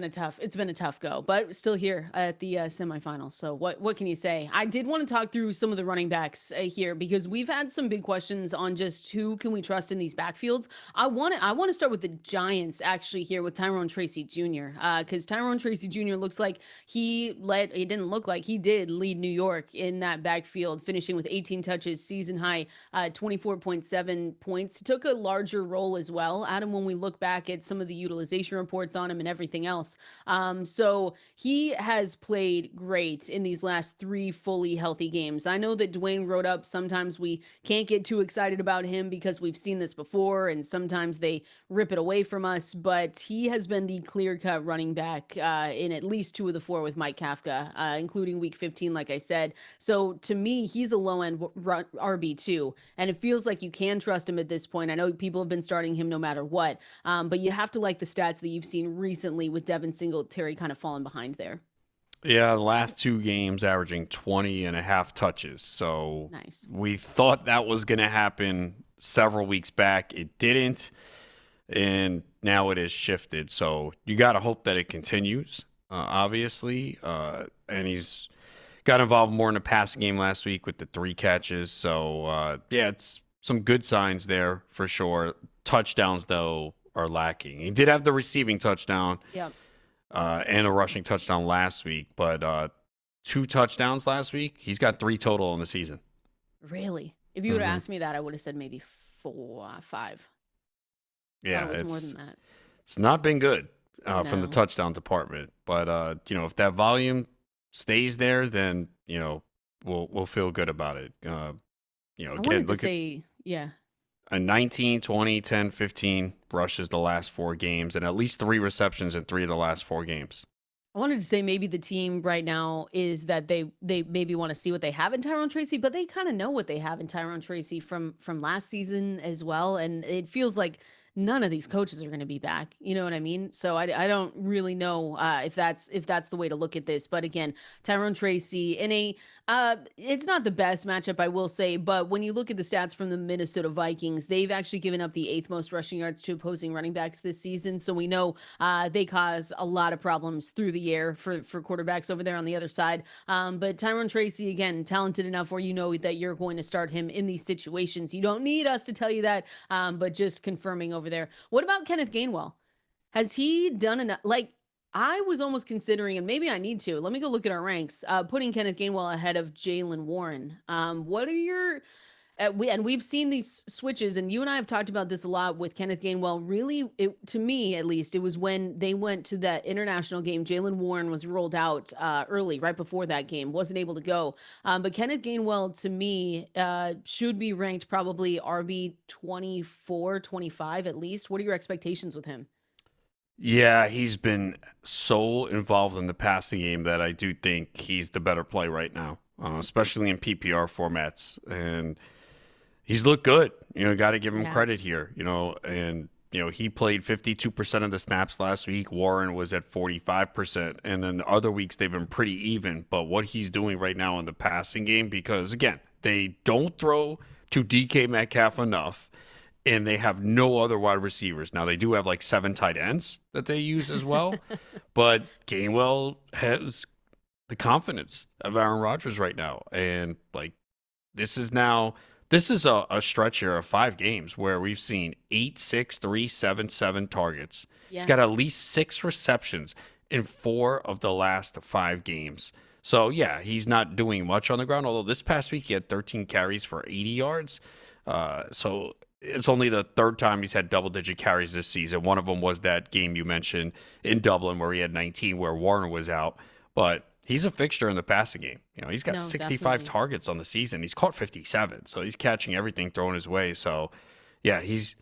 tough go, but still here at the semifinals. So what can you say? I did want to talk through some of the running backs here because we've had some big questions on just who can we trust in these backfields. I want to start with the Giants actually here with Tyrone Tracy Jr. Because Tyrone Tracy Jr. looks like he did lead New York in that backfield, finishing with 18 touches, season high 24.7 points. Took a larger role as well, Adam, when we look back at some of the utilization reports on him and everything else. So he has played great in these last 3 fully healthy games. I know that Dwayne wrote up sometimes we can't get too excited about him because we've seen this before and sometimes they rip it away from us, but he has been the clear-cut running back in at least 2 of the 4 with Mike Kafka, including week 15, like I said. So to me, he's a low-end RB2, and it feels like you can trust him at this point. I know people have been starting him no matter what, but you have to like the stats that you've seen recently with Devin Singletary kind of falling behind there. Yeah, the last 2 games averaging 20.5 touches. So nice. We thought that was going to happen several weeks back. It didn't. and now it has shifted. So you got to hope that it continues, obviously. And he's got involved more in the passing game last week with the 3 catches. So, yeah, it's some good signs there for sure. Touchdowns, though, are lacking. He did have the receiving touchdown and a rushing touchdown last week, but 2 touchdowns last week. He's got 3 total in the season. Really? If you would have asked me that, I would have said maybe 4, 5. Yeah, it was more than that. It's not been good from the touchdown department. But if that volume stays there, then we'll feel good about it. I wanted to say, a 19, 20, 10, 15 rushes the last 4 games, and at least 3 receptions in 3 of the last 4 games. I wanted to say maybe the team right now is that they maybe want to see what they have in Tyrone Tracy, but they kind of know what they have in Tyrone Tracy from last season as well. And it feels like none of these coaches are going to be back. You know what I mean? So I don't really know if that's the way to look at this. But again, Tyrone Tracy in a it's not the best matchup, I will say. But when you look at the stats from the Minnesota Vikings, they've actually given up the 8th most rushing yards to opposing running backs this season. So we know they cause a lot of problems through the air for quarterbacks over there on the other side. But Tyrone Tracy, again, talented enough where you know that you're going to start him in these situations. You don't need us to tell you that, but just confirming over there. What about Kenneth Gainwell? Has he done enough? Like, I was almost considering, and maybe I need to, let me go look at our ranks, putting Kenneth Gainwell ahead of Jaylen Warren. What are your, we've seen these switches, and you and I have talked about this a lot with Kenneth Gainwell. Really, to me, at least, it was when they went to that international game. Jaylen Warren was rolled out early, right before that game, wasn't able to go. But Kenneth Gainwell, to me, should be ranked probably RB 24, 25 at least. What are your expectations with him? Yeah, he's been so involved in the passing game that I do think he's the better play right now, especially in PPR formats. And he's looked good. Got to give him credit here. And he played 52% of the snaps last week. Warren was at 45%, and then the other weeks they've been pretty even. But what he's doing right now in the passing game, because again, they don't throw to DK Metcalf enough, and they have no other wide receivers. Now, they do have like 7 tight ends that they use as well. But Gainwell has the confidence of Aaron Rodgers right now. And this is a stretch here of 5 games where we've seen 8, 6, 3, 7, 7 targets. Yeah. He's got at least 6 receptions in 4 of the last 5 games. So, yeah, he's not doing much on the ground, although this past week he had 13 carries for 80 yards. So it's only the 3rd time he's had double-digit carries this season. One of them was that game you mentioned in Dublin where he had 19, where Warren was out. But he's a fixture in the passing game. He's got 65 targets on the season. He's caught 57, so he's catching everything thrown his way. So, yeah, he's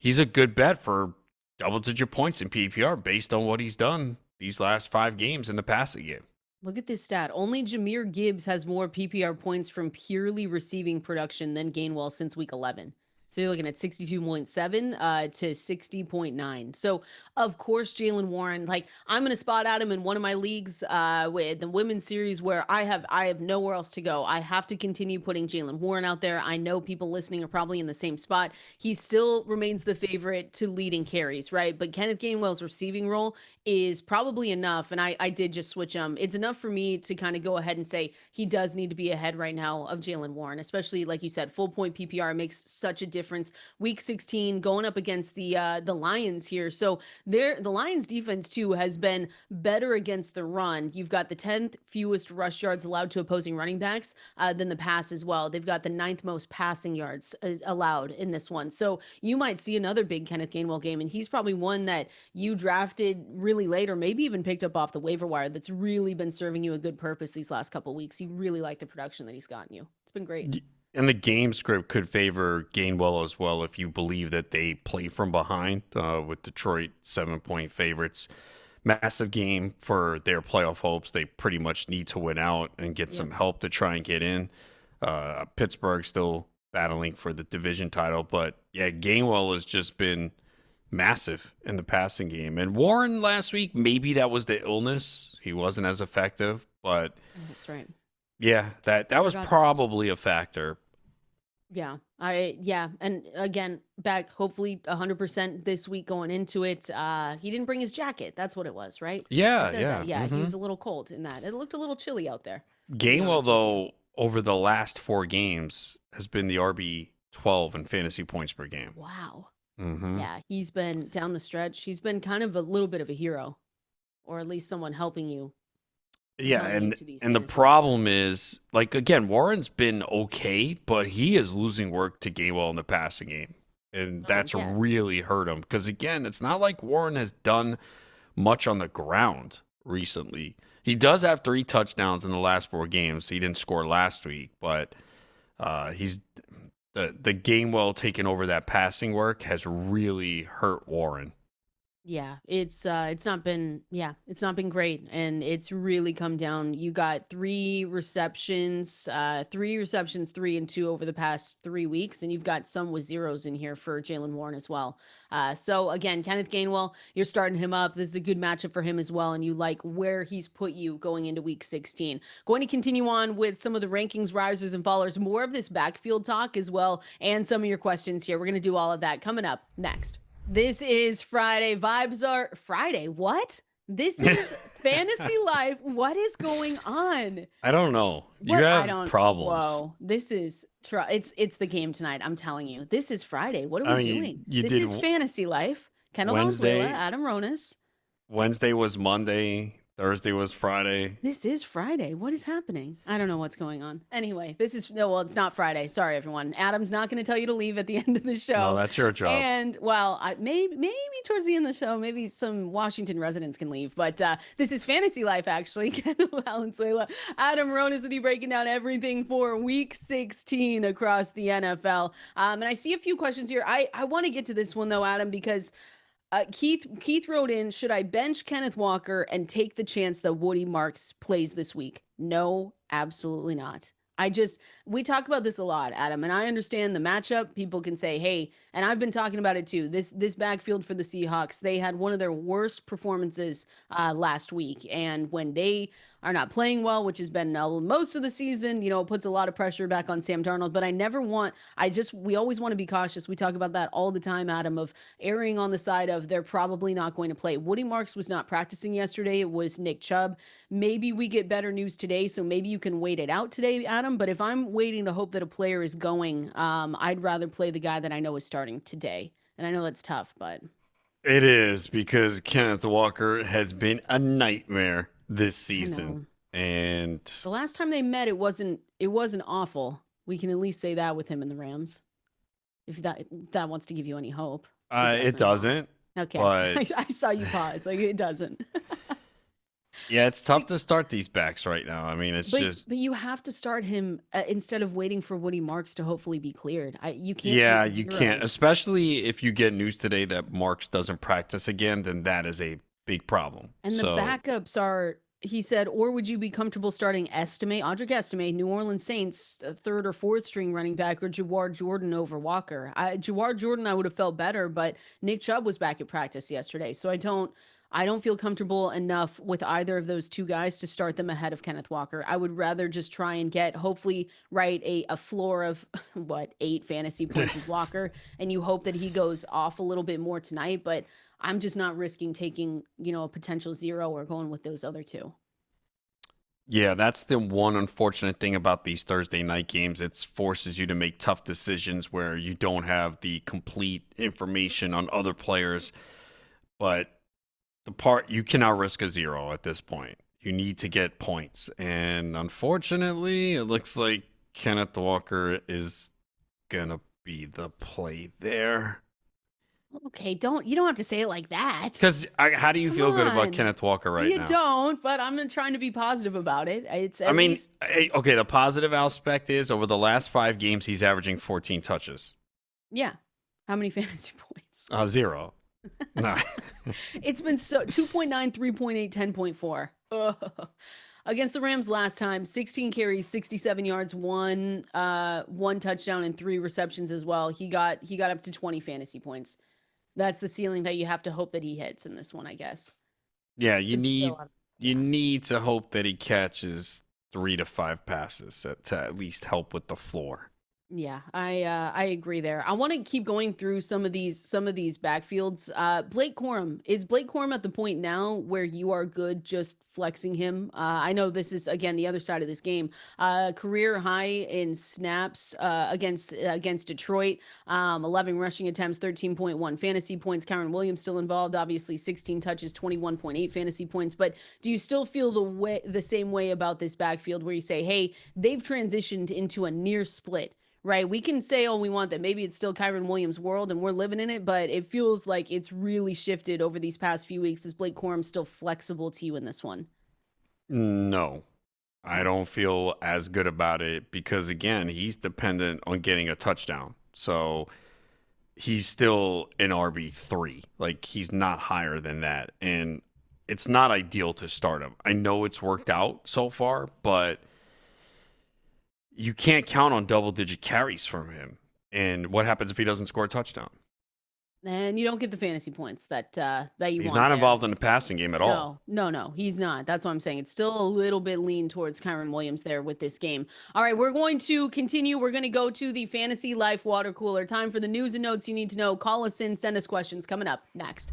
a good bet for double-digit points in PPR based on what he's done these last 5 games in the passing game. Look at this stat. Only Jahmyr Gibbs has more PPR points from purely receiving production than Gainwell since week 11. So you're looking at 62.7 to 60.9. So, of course, Jaylen Warren, I'm going to spot at him in one of my leagues with the women's series where I have nowhere else to go. I have to continue putting Jaylen Warren out there. I know people listening are probably in the same spot. He still remains the favorite to lead in carries, right? But Kenneth Gainwell's receiving role is probably enough. And I did just switch him. It's enough for me to kind of go ahead and say he does need to be ahead right now of Jaylen Warren, especially like you said, full point PPR makes such a difference. Week 16 going up against the Lions here. So the Lions defense too has been better against the run. You've got the 10th fewest rush yards allowed to opposing running backs than the pass as well. They've got the 9th most passing yards allowed in this one. So you might see another big Kenneth Gainwell game, and he's probably one that you drafted really late or maybe even picked up off the waiver wire that's really been serving you a good purpose these last couple of weeks. You really like the production that he's gotten you. It's been great. And the game script could favor Gainwell as well if you believe that they play from behind with Detroit 7-point favorites. Massive game for their playoff hopes. They pretty much need to win out and get some help to try and get in. Pittsburgh still battling for the division title. But, yeah, Gainwell has just been massive in the passing game. And Warren last week, maybe that was the illness. He wasn't as effective. But that's right. Yeah, that was probably a factor. Yeah. And again, back hopefully 100% this week going into it. He didn't bring his jacket. That's what it was, right? I Yeah, said that. yeah. Yeah, he was a little cold in that. It looked a little chilly out there, to be Gainwell, honest with you. though, over the last 4 games, has been the RB 12 in fantasy points per game. Wow. Hmm. Yeah, he's been down the stretch. He's been kind of a little bit of a hero, or at least someone helping you Yeah, going and into these and the fantasy matchups. problem is, like, again, Warren's been okay, but he is losing work to Gainwell in the passing game, and Oh, that's yes. really hurt him. Because again, it's not like Warren has done much on the ground recently. He does have 3 touchdowns in the last 4 games. He didn't score last week, but he's the Gainwell taking over that passing work has really hurt Warren. Yeah, it's not been great, and it's really come down. You got 3 receptions, 3 and 2 over the past 3 weeks, and you've got some with zeros in here for Jaylen Warren as well. So again, Kenneth Gainwell, you're starting him up. This is a good matchup for him as well, and you like where he's put you going into week 16. Going to continue on with some of the rankings, risers and fallers, more of this backfield talk as well, and some of your questions here. We're gonna do all of that coming up next. This is Friday. Vibes are Friday. What? This is Fantasy Life. What is going on? I don't know. You What? I have don't. problems. Whoa. This is it's the game tonight. I'm telling you. This is Friday. What are I we mean, doing? you This did is Fantasy Life. Kendall Valenzuela, Wednesday. Adam Ronis. Wednesday was Monday. Thursday was Friday. This is Friday. What is happening? I don't know what's going on. Anyway, this is no, well, it's not Friday. Sorry, everyone. Adam's not going to tell you to leave at the end of the No, show. that's your job. And well, maybe towards the end of the show, maybe some Washington residents can leave. But this is Fantasy Life, actually. Kendall Valenzuela, Adam Ronis with you breaking down everything for Week 16 across the NFL. And I see a few questions here. I want to get to this one though, Adam, because Keith wrote in, should I bench Kenneth Walker and take the chance that Woody Marks plays this week? No, absolutely not. We talk about this a lot, Adam, and I understand the matchup. People can say, hey, and I've been talking about it too. This backfield for the Seahawks, they had one of their worst performances last week. And when they are not playing well, which has been most of the season, it puts a lot of pressure back on Sam Darnold. But we always want to be cautious. We talk about that all the time, Adam, of erring on the side of they're probably not going to play. Woody Marks was not practicing yesterday. It was Nick Chubb. Maybe we get better news today, so maybe you can wait it out today, Adam. But if I'm waiting to hope that a player is going, I'd rather play the guy that I know is starting today. And I know that's tough, but It is because Kenneth Walker has been a nightmare this I season. know. And The last time they met, it wasn't awful. We can at least say that with him in the Rams. If that wants to give you any hope. it doesn't. Okay. But I saw you pause. Like it doesn't. yeah, it's tough to start these backs right now. I mean, it's just But you have to start him instead of waiting for Woody Marks to hopefully be cleared. You can't. yeah, take you can't. zeros. Especially if you get news today that Marks doesn't practice again, then that is a big problem. And the backups are. He said, or would you be comfortable starting Audric Estime, New Orleans Saints, third or fourth string running back, or Jawar Jordan over Walker? Jawar Jordan, I would have felt better, but Nick Chubb was back at practice yesterday, so I don't feel comfortable enough with either of those two guys to start them ahead of Kenneth Walker. I would rather just try and get, hopefully, a floor of, 8 fantasy points with Walker, and you hope that he goes off a little bit more tonight, but I'm just not risking taking, a potential 0 or going with those other two. Yeah, that's the one unfortunate thing about these Thursday night games. It forces you to make tough decisions where you don't have the complete information on other players. But you cannot risk a 0 at this point. You need to get points. And unfortunately, it looks like Kenneth Walker is going to be the play there. Okay, you don't have to say it like that. Because how do you Come feel good about on. Kenneth Walker right You now? don't, but I'm trying to be positive about it. It's at I mean, least... okay, the positive aspect is over the last 5 games, he's averaging 14 touches. Yeah. How many fantasy points? 0. No. It's been 2.9, 3.8, 10.4. Ugh. Against the Rams last time, 16 carries, 67 yards, one touchdown, and 3 receptions as well. He got up to 20 fantasy points. That's the ceiling that you have to hope that he hits in this one, I guess. Yeah, you But need to hope that he catches 3 to 5 passes to at least help with the floor. Yeah, I agree there. I want to keep going through some of these backfields. Blake Corum at the point now where you are good just flexing him? I know this is again the other side of this game. Career high in snaps against Detroit. 11 rushing attempts, 13.1 fantasy points. Kyren Williams still involved, obviously 16 touches, 21.8 fantasy points. But do you still feel the same way about this backfield where you say, hey, they've transitioned into a near split? Right. We can say all we want that maybe it's still Kyren Williams' world and we're living in it, but it feels like it's really shifted over these past few weeks. Is Blake Corum still flexible to you in this one? No, I don't feel as good about it because, again, he's dependent on getting a touchdown. So he's still an RB3. Like, he's not higher than that. And it's not ideal to start him. I know it's worked out so far, but you can't count on double-digit carries from him. And what happens if he doesn't score a touchdown? And you don't get the fantasy points that you He's want not there. involved in the passing game at all. No, he's not. That's what I'm saying. It's still a little bit lean towards Kyren Williams there with this game. All right, we're going to continue. We're going to go to the Fantasy Life Water Cooler. Time for the news and notes you need to know. Call us in, send us questions coming up next.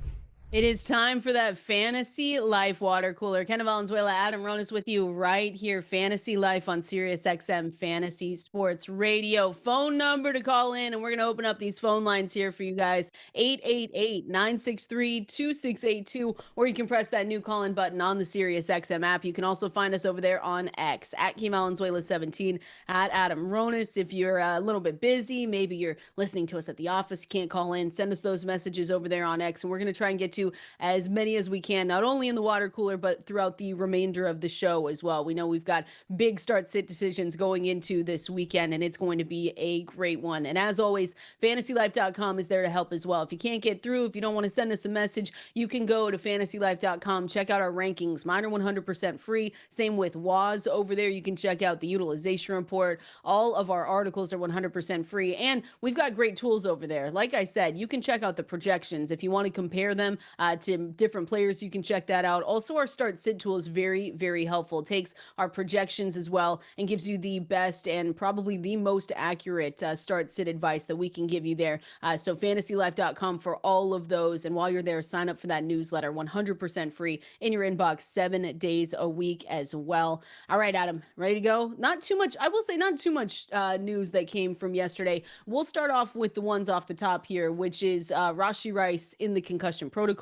It is time for that Fantasy Life Water Cooler. Kenneth Valenzuela, Adam Ronis with you right here. Fantasy Life on Sirius XM Fantasy Sports Radio. Phone number to call in, and we're going to open up these phone lines here for you guys. 888-963-2682, or you can press that new call-in button on the Sirius XM app. You can also find us over there on X, at Kim Valenzuela 17, at Adam Ronis. If you're a little bit busy, maybe you're listening to us at the office, you can't call in, send us those messages over there on X, and we're going to try and get to as many as we can, not only in the water cooler, but throughout the remainder of the show as well. We know we've got big start-sit decisions going into this weekend, and it's going to be a great one. And as always, fantasylife.com is there to help as well. If you can't get through, if you don't want to send us a message, you can go to fantasylife.com, check out our rankings. Mine are 100% free. Same with Waz over there. You can check out the utilization report. All of our articles are 100% free, and we've got great tools over there. Like I said, you can check out the projections. If you want to compare them to different players, you can check that out. Also, our start sit tool is very, very helpful. It takes our projections as well and gives you the best and probably the most accurate start sit advice that we can give you there. So fantasylife.com for all of those. And while you're there, sign up for that newsletter, 100% free in your inbox 7 days a week as well. All right, Adam, ready to go? Not too much, I will say, not too much news that came from yesterday. We'll start off with the ones off the top here, which is Rashee Rice in the concussion protocol.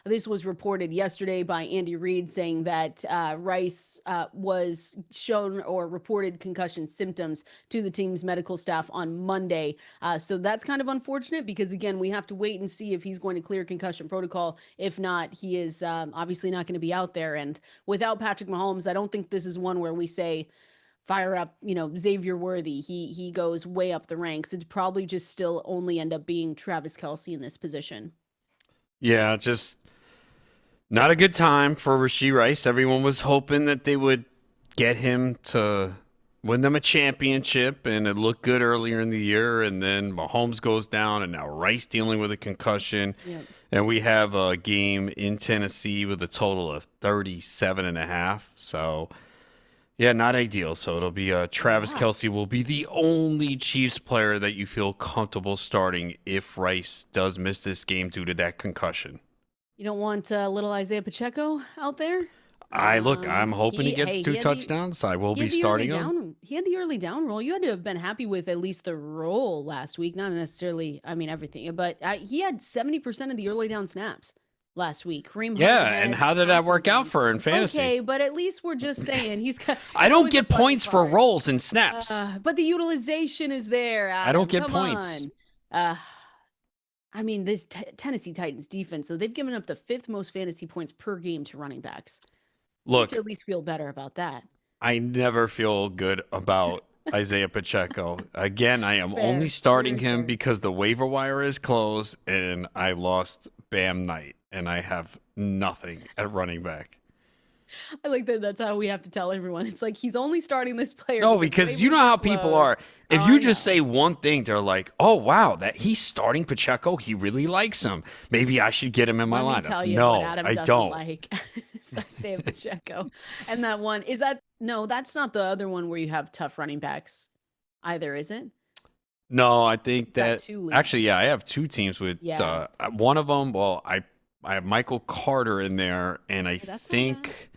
This was reported yesterday by Andy Reid saying that Rice was shown or reported concussion symptoms to the team's medical staff on Monday. So that's kind of unfortunate because, again, we have to wait and see if he's going to clear concussion protocol. If not, he is obviously not going to be out there. And without Patrick Mahomes, I don't think this is one where we say, fire up, Xavier Worthy. He goes way up the ranks. It'd probably just still only end up being Travis Kelce in this position. Yeah, just not a good time for Rashee Rice. Everyone was hoping that they would get him to win them a championship, and it looked good earlier in the year, and then Mahomes goes down, and now Rice dealing with a concussion. Yep. And we have a game in Tennessee with a total of 37.5. So, yeah, not ideal. So it'll be Travis Kelce will be the only Chiefs player that you feel comfortable starting if Rice does miss this game due to that concussion. You don't want little Isaiah Pacheco out there? I'm hoping he gets two touchdowns. I will be starting him. He had the early down role. You had to have been happy with at least the role last week. Not necessarily, everything. But he had 70% of the early down snaps last week. And how did that work out for in fantasy? Okay, but at least we're just saying he's got. I don't get points for roles and snaps. But the utilization is there, Adam. I don't get points. This Tennessee Titans defense, so they've given up the 5th most fantasy points per game to running backs. So Look, you have to at least feel better about that. I never feel good about Isaiah Pacheco. Again, I am only starting him because the waiver wire is closed and I lost Bam Knight and I have nothing at running back. I like that. That's how we have to tell everyone. It's like he's only starting this player. No, because you know how people are. If you just say one thing, they're like, "Oh wow, that he's starting Pacheco. He really likes him. Maybe I should get him in my lineup." Let me tell you no, what Adam I doesn't don't. like Isaiah Pacheco. And that one is that. No, that's not the other one where you have tough running backs either, is it? No, I think Got that two leagues. actually, yeah, I have two teams with Yeah. one of them. Well, I have Michael Carter in there, and I That's not bad. think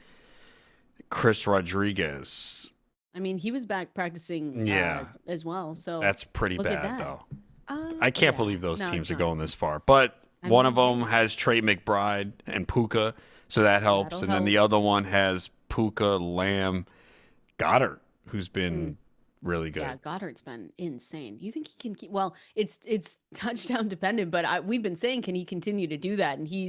Chris Rodriguez. I mean, he was back practicing Yeah, as well. So that's pretty look at bad that. though. I can't Yeah. believe those No, teams it's are not. going this far. But I one of mean, them hey, has Trey McBride and Puka, so that helps. that'll And then the help. other one has Puka, Lamb, Goddard, who's Mm. been really Yeah, good. Goddard's been insane. You think he can keep? Well, it's touchdown dependent, but we've been saying, can he continue to do that? And he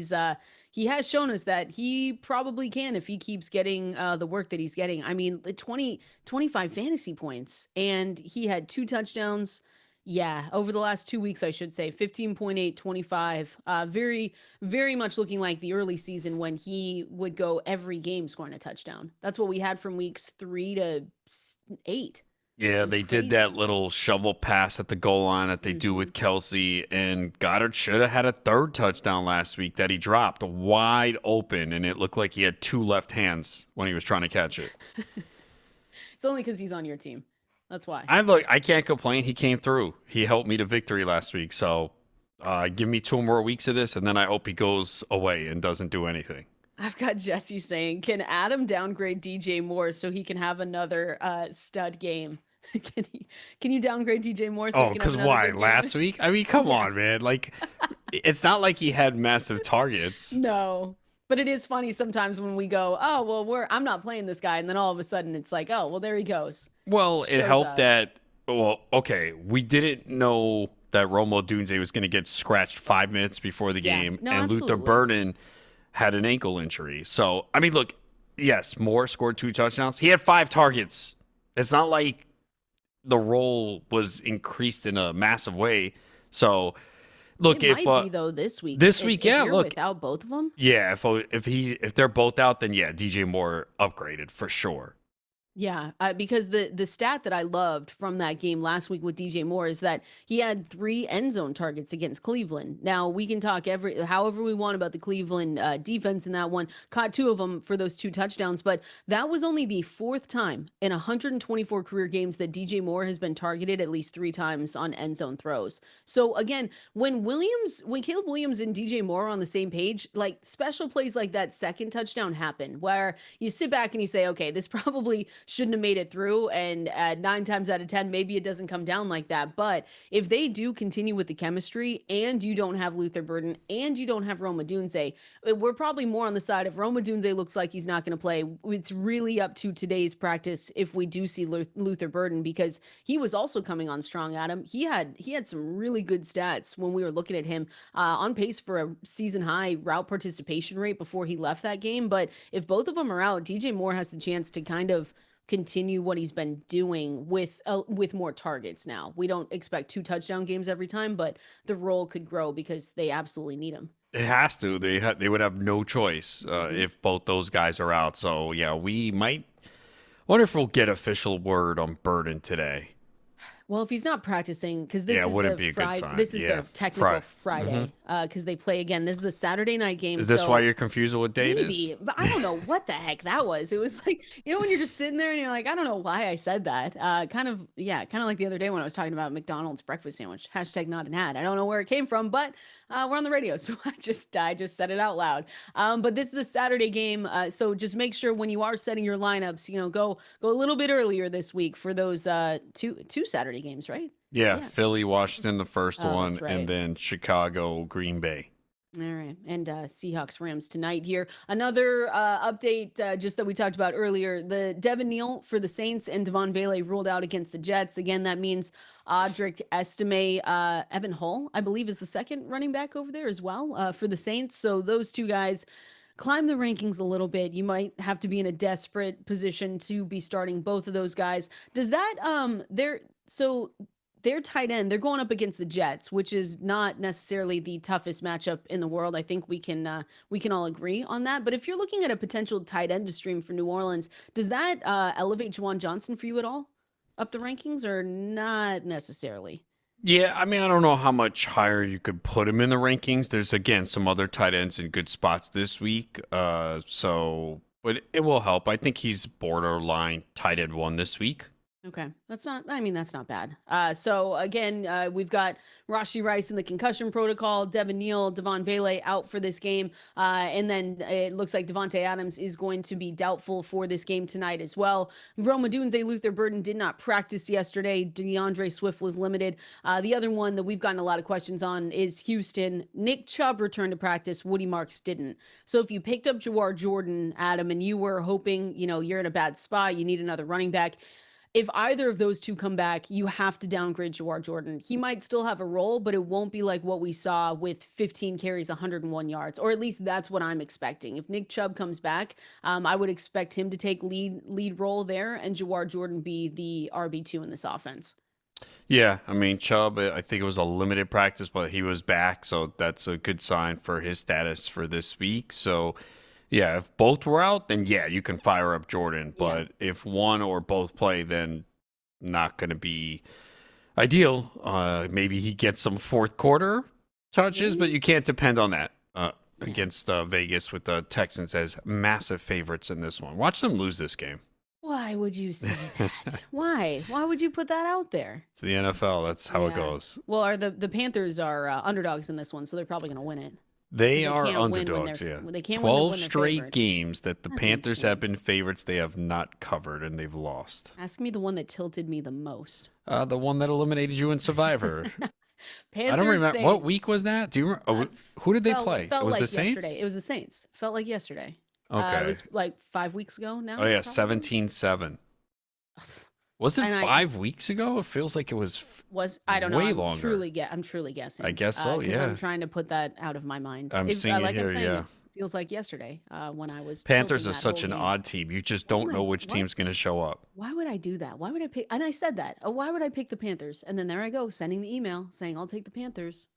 has shown us that he probably can if he keeps getting the work that he's getting. I mean, 25 fantasy points, and he had two touchdowns. Yeah, over the last 2 weeks, I should say, 15.8, 25. Very, very much looking like the early season when he would go every game scoring a touchdown. That's what we had from weeks 3 to 8. It Yeah, was they did that crazy. little shovel pass at the goal line that they do Mhm. with Kelsey, and Goddard should have had a third touchdown last week that he dropped wide open, and it looked like he had two left hands when he was trying to catch it. It's only because he's on your team. That's why. I can't complain. He came through. He helped me to victory last week. So give me 2 more weeks of this, and then I hope he goes away and doesn't do anything. I've got Jesse saying, can Adam downgrade DJ Moore so he can have another stud game? Can you downgrade DJ Moore so he Oh, can have because another why? good game? Last week? I mean, come Yeah. on, man. Like, it's not like he had massive targets. No. But it is funny sometimes when we go, oh well, I'm not playing this guy, and then all of a sudden it's like, oh well, there he goes. Well, it Shows helped up. that. Well, okay, we didn't know that Romo Odunze was going to get scratched 5 minutes before the Yeah. game, No, and Luther absolutely. Burden had an ankle injury. So, I mean, look, yes, Moore scored two touchdowns. He had five targets. It's not like the role was increased in a massive way. So, look, It if might be though this week. this If week, if yeah, you're look, without both of them. yeah, if they're both out, then yeah, DJ Moore upgraded for sure. Yeah, because the stat that I loved from that game last week with DJ Moore is that he had 3 end zone targets against Cleveland. Now we can talk however we want about the Cleveland defense in that one. Caught 2 of them for those 2 touchdowns, but that was only the 4th time in 124 career games that DJ Moore has been targeted at least 3 times on end zone throws. So again, when Caleb Williams and DJ Moore are on the same page, like special plays like that second touchdown happen where you sit back and you say, okay, this probably shouldn't have made it through. And 9 times out of 10, maybe it doesn't come down like that. But if they do continue with the chemistry and you don't have Luther Burden and you don't have Rome Odunze, we're probably more on the side of Rome Odunze looks like he's not going to play. It's really up to today's practice if we do see Luther Burden, because he was also coming on strong, Adam. He had some really good stats when we were looking at him, on pace for a season high route participation rate before he left that game. But if both of them are out, DJ Moore has the chance to kind of continue what he's been doing with more targets now. We don't expect 2 touchdown games every time, but the role could grow because they absolutely need him. It has to. They would have no choice Mhm. if both those guys are out. So yeah, we might. Wonder if we'll get official word on Burden today. Well, if he's not practicing, because Yeah, it wouldn't be a good sign. this is Yeah, their technical Mm-hmm. Friday, because they play again. This is the Saturday night game, Is this why so you're confused with what date is? maybe, but I don't know what the heck that was. It was like, when you're just sitting there and you're like, I don't know why I said that. Kind of like the other day when I was talking about McDonald's breakfast sandwich. Hashtag not an ad. I don't know where it came from, but we're on the radio, so I just said it out loud. But this is a Saturday game, so just make sure when you are setting your lineups, go a little bit earlier this week for those two Saturday games, right? Yeah, Yeah. Philly, Washington, the first Oh, one, that's and right. then Chicago, Green Bay. All right. And Seahawks Rams tonight here. Another update, just that we talked about earlier. The Devin Neal for the Saints and Devaughn Vele ruled out against the Jets. Again, that means Audric Estime, Evan Hull, I believe, is the second running back over there as well for the Saints. So those two guys climb the rankings a little bit. You might have to be in a desperate position to be starting both of those guys. Does that their tight end, they're going up against the Jets, which is not necessarily the toughest matchup in the world. I think we can all agree on that. But if you're looking at a potential tight end to stream for New Orleans, does that elevate Jauan Johnson for you at all up the rankings, or not necessarily? Yeah, I mean, I don't know how much higher you could put him in the rankings. There's again some other tight ends in good spots this week. But it will help. I think he's borderline tight end 1 this week. Okay. That's not bad. So again, we've got Rashee Rice in the concussion protocol, Devin Neal, Devaughn Vele out for this game. And then it looks like Davante Adams is going to be doubtful for this game tonight as well. Odunze, Luther Burden did not practice yesterday. DeAndre Swift was limited. The other one that we've gotten a lot of questions on is Houston. Nick Chubb returned to practice. Woody Marks didn't. So if you picked up Jawar Jordan, Adam, and you were hoping, you're in a bad spot, you need another running back, if either of those two come back, you have to downgrade Jawar Jordan. He might still have a role, but it won't be like what we saw with 15 carries, 101 yards, or at least that's what I'm expecting. If Nick Chubb comes back, I would expect him to take lead role there, and Jawar Jordan be the RB2 in this offense. Yeah, I mean, Chubb, I think it was a limited practice, but he was back, so that's a good sign for his status for this week. So, yeah, if both were out, then yeah, you can fire up Jordan. But if one or both play, then not going to be ideal. Maybe he gets some fourth quarter touches, but you can't depend on that against Vegas with the Texans as massive favorites in this one. Watch them lose this game. Why would you say that? Why? Why would you put that out there? It's the NFL. That's how it goes. Well, the Panthers are underdogs in this one, so they're probably going to win it. They are underdogs, They can't 12 win straight games that the Panthers insane. have been favorites. They have not covered, and they've lost. Ask me the one that tilted me the most. The one that eliminated you in Survivor. Panthers, I don't remember. Saints. What week was that? Do you remember? Who did they play? It was like the Saints? Yesterday. It was the Saints. Felt like yesterday. Okay. It was like 5 weeks ago now. Oh, yeah, 17-7. Was it 5 weeks ago? It feels like it was I don't know. way I'm longer. I'm truly guessing. I guess so, yeah. I'm trying to put that out of my mind. I'm seeing it here, yeah. It feels like yesterday when I was Panthers are such an odd team. You just don't know which team's going to show up. Why would I do that? Why would I pick? And I said that. Why would I pick the Panthers? And then there I go, sending the email saying I'll take the Panthers.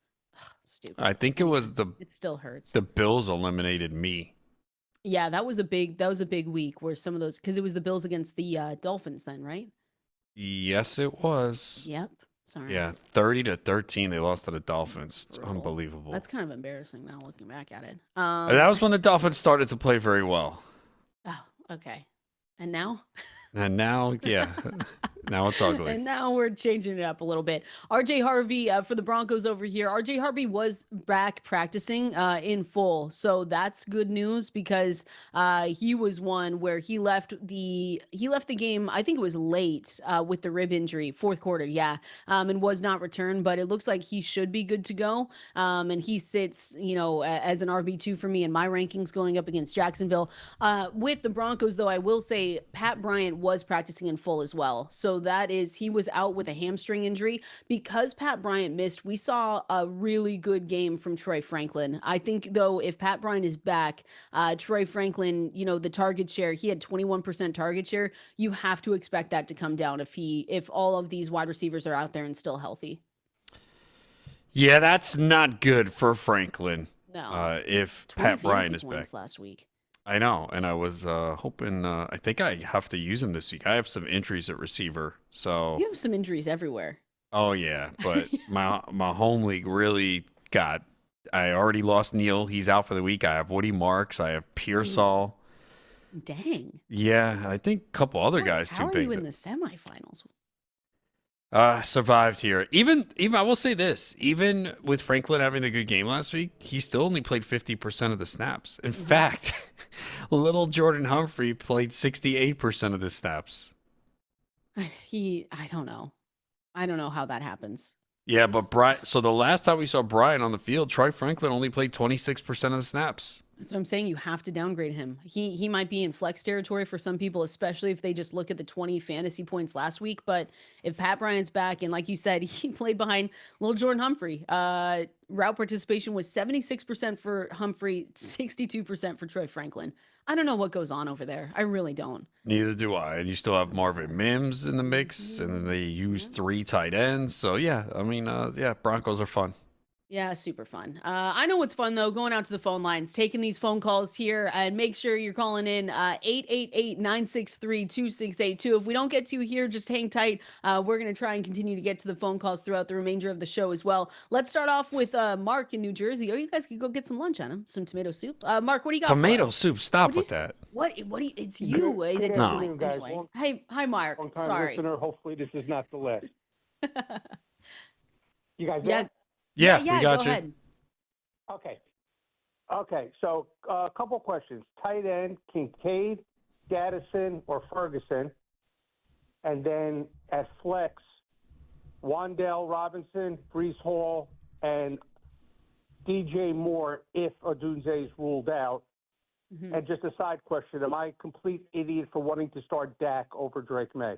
Ugh, stupid. I think it was It still hurts. The Bills eliminated me. Yeah, that was a big week where some of those, because it was the Bills against the Dolphins then, right? Yes, it was. Yep. Sorry. Yeah, 30-13. They lost to the Dolphins. It's unbelievable. That's kind of embarrassing now looking back at it. That was when the Dolphins started to play very well. Oh, okay. And now? And now, yeah, now it's ugly. And now we're changing it up a little bit. RJ Harvey for the Broncos over here. RJ Harvey was back practicing in full. So that's good news because he was one where he left the game, I think it was late with the rib injury, fourth quarter, and was not returned. But it looks like he should be good to go. And he sits, as an RB2 for me in my rankings going up against Jacksonville. With the Broncos, though, I will say Pat Bryant was practicing in full as well. So he was out with a hamstring injury. Because Pat Bryant missed, we saw a really good game from Troy Franklin. I think, though, if Pat Bryant is back, Troy Franklin, the target share, he had 21% target share. You have to expect that to come down if all of these wide receivers are out there and still healthy. Yeah, that's not good for Franklin. No. If Pat Bryant is back. Last week. I know, and I was hoping. I think I have to use him this week. I have some injuries at receiver, so you have some injuries everywhere. Oh yeah, but my home league really got. I already lost Neal; he's out for the week. I have Woody Marks. I have Pearsall. Dang. Yeah, I think a couple other guys too big. How are you in the semifinals? Survived here. Even I will say this, even with Franklin having a good game last week, he still only played 50% of the snaps. In fact, little Jordan Humphrey played 68% of the snaps. I don't know. I don't know how that happens. Yeah, but Bryant, so the last time we saw Bryant on the field, Troy Franklin only played 26% of the snaps. So I'm saying you have to downgrade him. He might be in flex territory for some people, especially if they just look at the 20 fantasy points last week. But if Pat Bryant's back, and like you said, he played behind little Jordan Humphrey. Route participation was 76% for Humphrey, 62% for Troy Franklin. I don't know what goes on over there. I really don't. Neither do I. And you still have Marvin Mims in the mix, and then they use 3 tight ends. So, yeah, I mean, Broncos are fun. Yeah, super fun. I know what's fun though, going out to the phone lines, taking these phone calls here, and make sure you're calling in 888-963-2682. If we don't get to you here, just hang tight. We're going to try and continue to get to the phone calls throughout the remainder of the show as well. Let's start off with Mark in New Jersey. Or you guys could go get some lunch on him, some tomato soup. Mark, what do you got Tomato for us? soup. Stop with that. What it's you. Good No. afternoon, guys. Anyway. Hi, Mark. Long time Sorry. listener. Hopefully this is not the last. You guys Yeah. there? Yeah, Yeah, we got go you. ahead. Okay. So a couple questions. Tight end, Kincaid, Gaddison, or Ferguson. And then at flex, Wan'Dale Robinson, Brees Hall, and DJ Moore if Odunze is ruled out. Mhm. And just a side question, am I a complete idiot for wanting to start Dak over Drake May?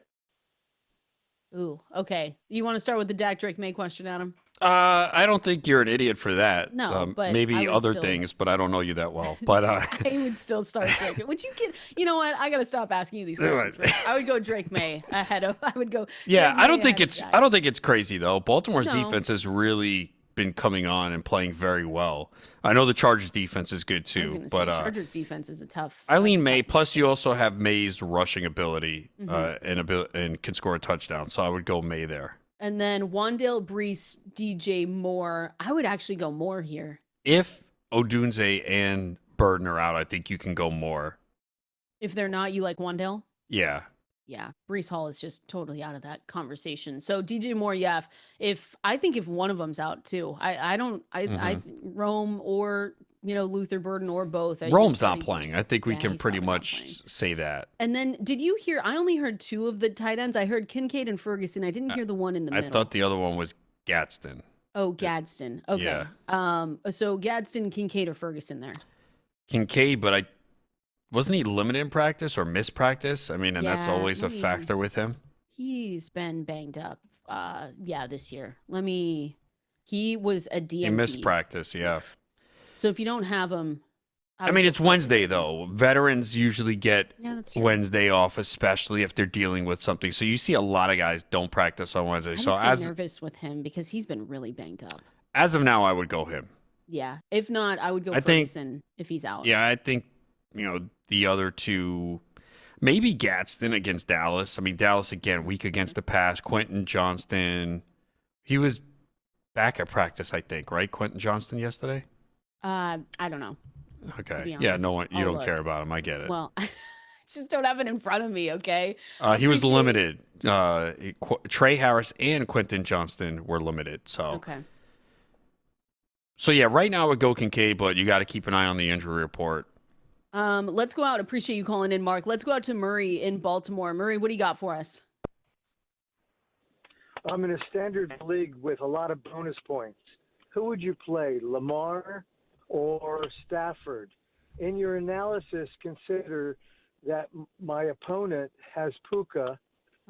Ooh, okay. You want to start with the Dak Drake May question, Adam? I don't think you're an idiot for that. No, but I maybe would other still- things, but I don't know you that well. But I would still start Drake. Would you get? You know what? I gotta stop asking you these Do questions. it. Rick. I would go Drake May ahead of. I would go. yeah, Drake I don't May think ahead of it's Dak. I don't think it's crazy though. Baltimore's No. defense has really been coming on and playing very well. I know the Chargers defense is good I was too, gonna but say, Chargers defense is a tough. Eileen that's a May. tough Plus, you matchup. also have May's rushing ability Mm-hmm. and can score a touchdown. So I would go May there. And then Wan'Dale, Brees, DJ Moore. I would actually go Moore here. If Odunze and Burden are out, I think you can go more. If they're not, you like Wan'Dale? Yeah. Yeah, Brees Hall is just totally out of that conversation. So DJ Moore, yeah. If I think if one of them's out too, I don't Rome or Luther Burden or both. Rome's not playing. I think we Yeah, can he's pretty probably not playing. much say that. And then did you hear? I only heard two of the tight ends. I heard Kincaid and Ferguson. I didn't hear the one in the I middle. thought the other one was Gadsden. Oh, Gadsden. Okay. Yeah. So Gadsden, Kincaid, or Ferguson there. Kincaid, but wasn't he limited in practice or missed practice? I mean, and that's Yeah, always a factor with him. He's been banged up. This year. He was a DNP. He missed practice, yeah. So if you don't have him, I mean, it's Wednesday, though. Veterans usually get Yeah, that's true. Wednesday off, especially if they're dealing with something. So you see a lot of guys don't practice on Wednesday. I So just get nervous with him because he's been really banged up. as of now, I would go him. Yeah. If not, I would go I think- Ferguson if he's out. Yeah, I think, the other two, maybe Gadsden against Dallas. I mean, Dallas, again, weak against the pass. Quentin Johnston, he was back at practice, I think, right? Quentin Johnston yesterday? I don't know. Okay. be Yeah, honest. no one, you I'll don't look. care about him. I get it. Well, I just don't have it in front of me, okay? He was appreciate- limited. Trey Harris and Quentin Johnston were limited. So, Okay. yeah, right now I would go Kincaid, but you got to keep an eye on the injury report. Let's go out. Appreciate you calling in, Mark. Let's go out to Murray in Baltimore. Murray, what do you got for us? I'm in a standard league with a lot of bonus points. Who would you play, Lamar or Stafford? In your analysis, consider that my opponent has Puka,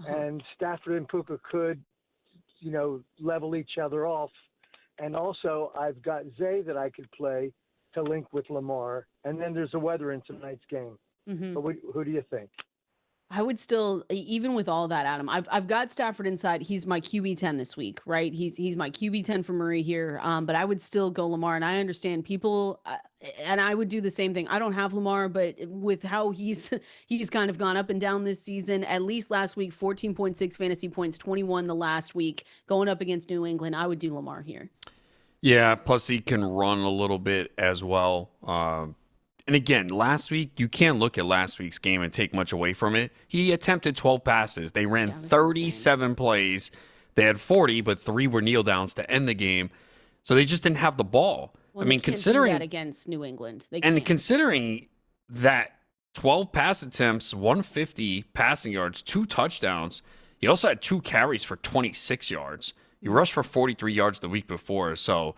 and Stafford and Puka could, level each other off. And also, I've got Zay that I could play to link with Lamar. And then there's the weather in tonight's game. Mm-hmm. But who do you think? I would still, even with all that, Adam, I've got Stafford inside. He's my QB 10 this week, right? He's my QB 10 for Murray here. But I would still go Lamar, and I understand people, and I would do the same thing. I don't have Lamar, but with how he's kind of gone up and down this season, at least last week, 14.6 fantasy points, 21 the last week, going up against New England, I would do Lamar here. Yeah, plus he can run a little bit as well. And again, last week, you can't look at last week's game and take much away from it. He attempted 12 passes. They ran Yeah, it was 37 plays. They had 40, but 3 were kneel downs to end the game. So they just didn't have the ball. Well, I mean, they can't do considering that against New England, and considering that 12 pass attempts, 150 passing yards, 2 touchdowns, he also had 2 carries for 26 yards. He rushed for 43 yards the week before. So,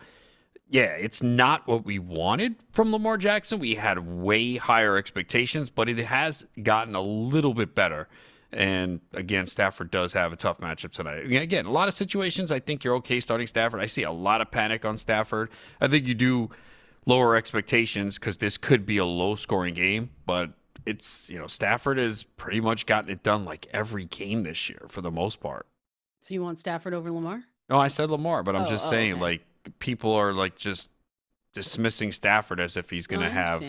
yeah, it's not what we wanted from Lamar Jackson. We had way higher expectations, but it has gotten a little bit better. And again, Stafford does have a tough matchup tonight. Again, a lot of situations, I think you're okay starting Stafford. I see a lot of panic on Stafford. I think you do lower expectations because this could be a low-scoring game, but it's, Stafford has pretty much gotten it done like every game this year for the most part. So you want Stafford over Lamar? No, I said Lamar, but I'm just saying, okay. like, people are like just dismissing Stafford as if he's going to have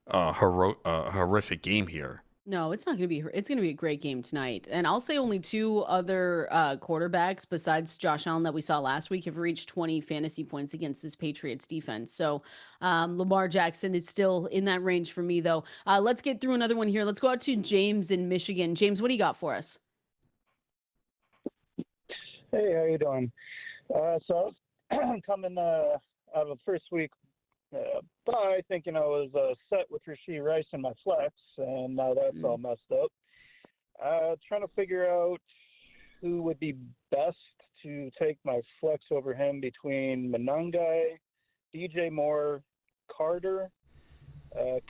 a horrific game here. No, it's not going to be. It's going to be a great game tonight. And I'll say only two other quarterbacks besides Josh Allen that we saw last week have reached 20 fantasy points against this Patriots defense. So Lamar Jackson is still in that range for me, though. Let's get through another one here. Let's go out to James in Michigan. James, what do you got for us? Hey, how you doing? So I was coming out of the first week. But I think, I was set with Rashee Rice in my flex, and now that's all messed up. Trying to figure out who would be best to take my flex over him between Monangai, DJ Moore, Carter,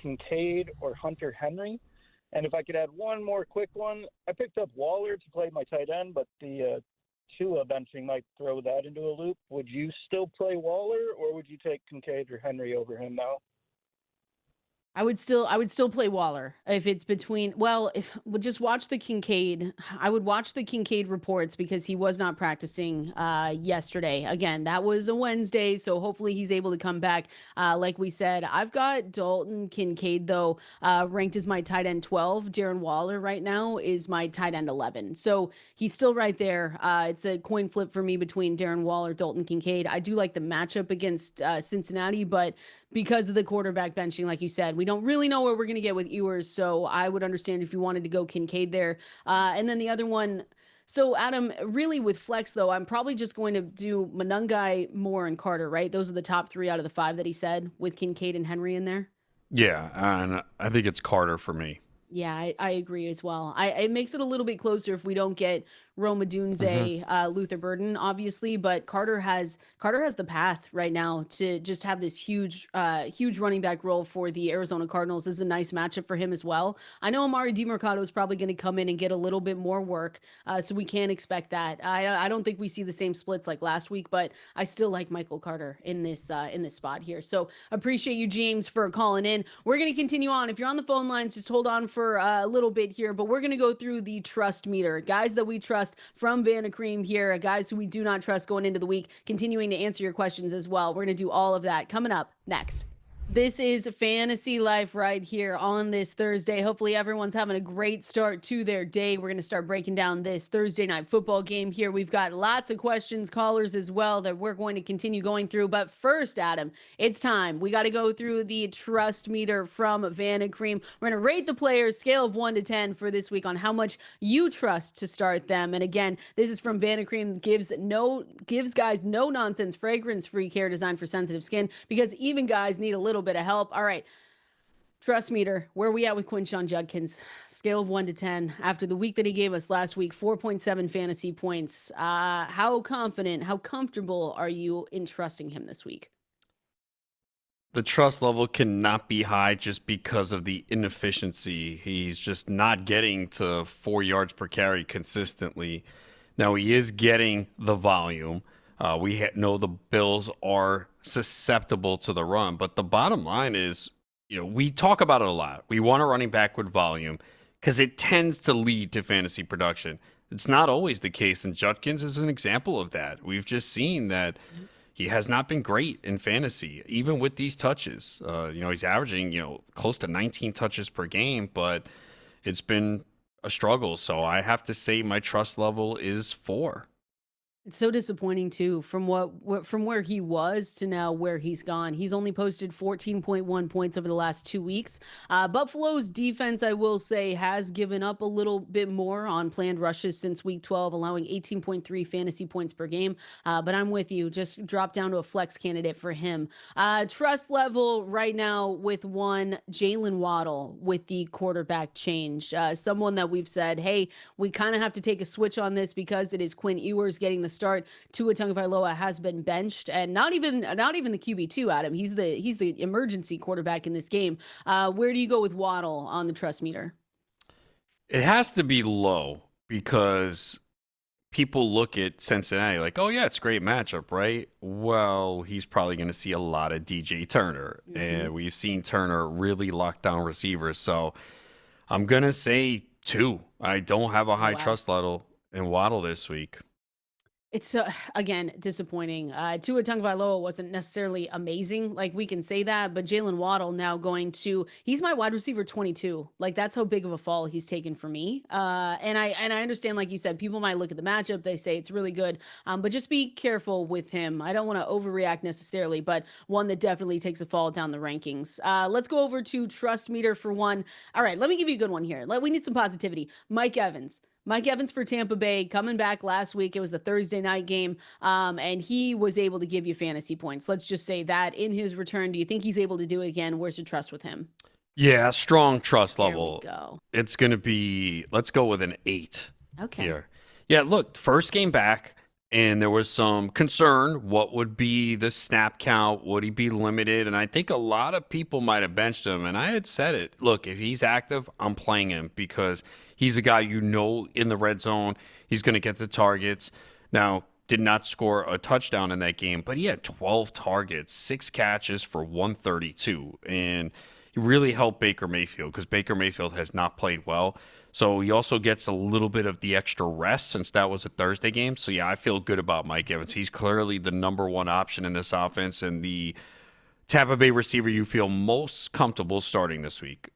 Kincaid, or Hunter Henry. And if I could add one more quick one, I picked up Waller to play my tight end, but the Tua benching might throw that into a loop. Would you still play Waller, or would you take Kincaid or Henry over him now? I would still play Waller if it's between. Well, if we'll just watch the Kincaid, I would watch the Kincaid reports because he was not practicing yesterday. Again, that was a Wednesday, so hopefully he's able to come back. Like we said, I've got Dalton Kincaid though ranked as my tight end 12. Darren Waller right now is my tight end 11, so he's still right there. It's a coin flip for me between Darren Waller, Dalton Kincaid. I do like the matchup against Cincinnati, but because of the quarterback benching, like you said, we don't really know where we're going to get with Ewers. So I would understand if you wanted to go Kincaid there. And then the other one. So Adam, really with flex though, I'm probably just going to do Monangai, Moore, and Carter, right? Those are the top 3 out of the 5 that he said with Kincaid and Henry in there. Yeah. And I think it's Carter for me. Yeah, I agree as well. It makes it a little bit closer if we don't get Rome Odunze, Luther Burden, obviously, but Carter has the path right now to just have this huge running back role for the Arizona Cardinals. This is a nice matchup for him as well. I know Amari DiMercado is probably going to come in and get a little bit more work, so we can't expect that. I don't think we see the same splits like last week, but I still like Michael Carter in this spot here. So appreciate you, James, for calling in. We're going to continue on. If you're on the phone lines, just hold on for a little bit here, but we're going to go through the trust meter. Guys that we trust from Vanicream here, guys who we do not trust going into the week, continuing to answer your questions as well. We're going to do all of that coming up next. This is Fantasy Life right here on this Thursday. Hopefully everyone's having a great start to their day. We're going to start breaking down this Thursday night football game here. We've got lots of questions, callers as well that we're going to continue going through. But first, Adam, it's time. We got to go through the trust meter from Vanicream. We're going to rate the players scale of 1 to 10 for this week on how much you trust to start them. And again, this is from Vanicream. Gives guys no nonsense, fragrance-free care designed for sensitive skin because even guys need a little bit of help. All right. Trust meter. Where are we at with Quinshon Judkins? Scale of 1 to 10. After the week that he gave us last week, 4.7 fantasy points. How confident, how comfortable are you in trusting him this week? The trust level cannot be high just because of the inefficiency. He's just not getting to 4 yards per carry consistently. Now, he is getting the volume. We know the Bills are susceptible to the run, but the bottom line is, we talk about it a lot. We want a running back with volume because it tends to lead to fantasy production. It's not always the case, and Judkins is an example of that. We've just seen that he has not been great in fantasy, even with these touches. He's averaging, close to 19 touches per game, but it's been a struggle. So I have to say my trust level is 4. It's so disappointing too, from where he was to now where he's gone. He's only posted 14.1 points over the last 2 weeks. Buffalo's defense, I will say, has given up a little bit more on planned rushes since week 12, allowing 18.3 fantasy points per game. But I'm with you. Just drop down to a flex candidate for him. Trust level right now with one, Jaylen Waddle with the quarterback change. Someone that we've said, hey, we kind of have to take a switch on this because it is Quinn Ewers getting the start. Tua Tagovailoa has been benched, and not even the QB2, Adam. He's the emergency quarterback in this game. Where do you go with Waddle on the trust meter? It has to be low because people look at Cincinnati like, oh yeah, it's a great matchup, right? Well, he's probably going to see a lot of DJ Turner, and we've seen Turner really lock down receivers. So I'm going to say 2. I don't have a high trust level in Waddle this week. It's again disappointing. Tua Tagovailoa wasn't necessarily amazing, like we can say that, but Jalen Waddle now he's my wide receiver 22. Like that's how big of a fall he's taken for me. And I understand, like you said, people might look at the matchup, they say it's really good, but just be careful with him. I don't want to overreact necessarily, but one that definitely takes a fall down the rankings. Let's go over to trust meter for one. All right, let me give you a good one here. We need some positivity. Mike Evans. Mike Evans for Tampa Bay coming back last week. It was the Thursday night game, and he was able to give you fantasy points. Let's just say that in his return. Do you think he's able to do it again? Where's your trust with him? Yeah, strong trust level. There we go. It's going to be, let's go with an 8 Okay. here. Yeah, look, first game back, and there was some concern. What would be the snap count? Would he be limited? And I think a lot of people might have benched him. And I had said it. Look, if he's active, I'm playing him because he's a guy in the red zone. He's going to get the targets. Now, did not score a touchdown in that game, but he had 12 targets, 6 catches for 132. And he really helped Baker Mayfield because Baker Mayfield has not played well. So he also gets a little bit of the extra rest since that was a Thursday game. So, yeah, I feel good about Mike Evans. He's clearly the number one option in this offense and the Tampa Bay receiver you feel most comfortable starting this week.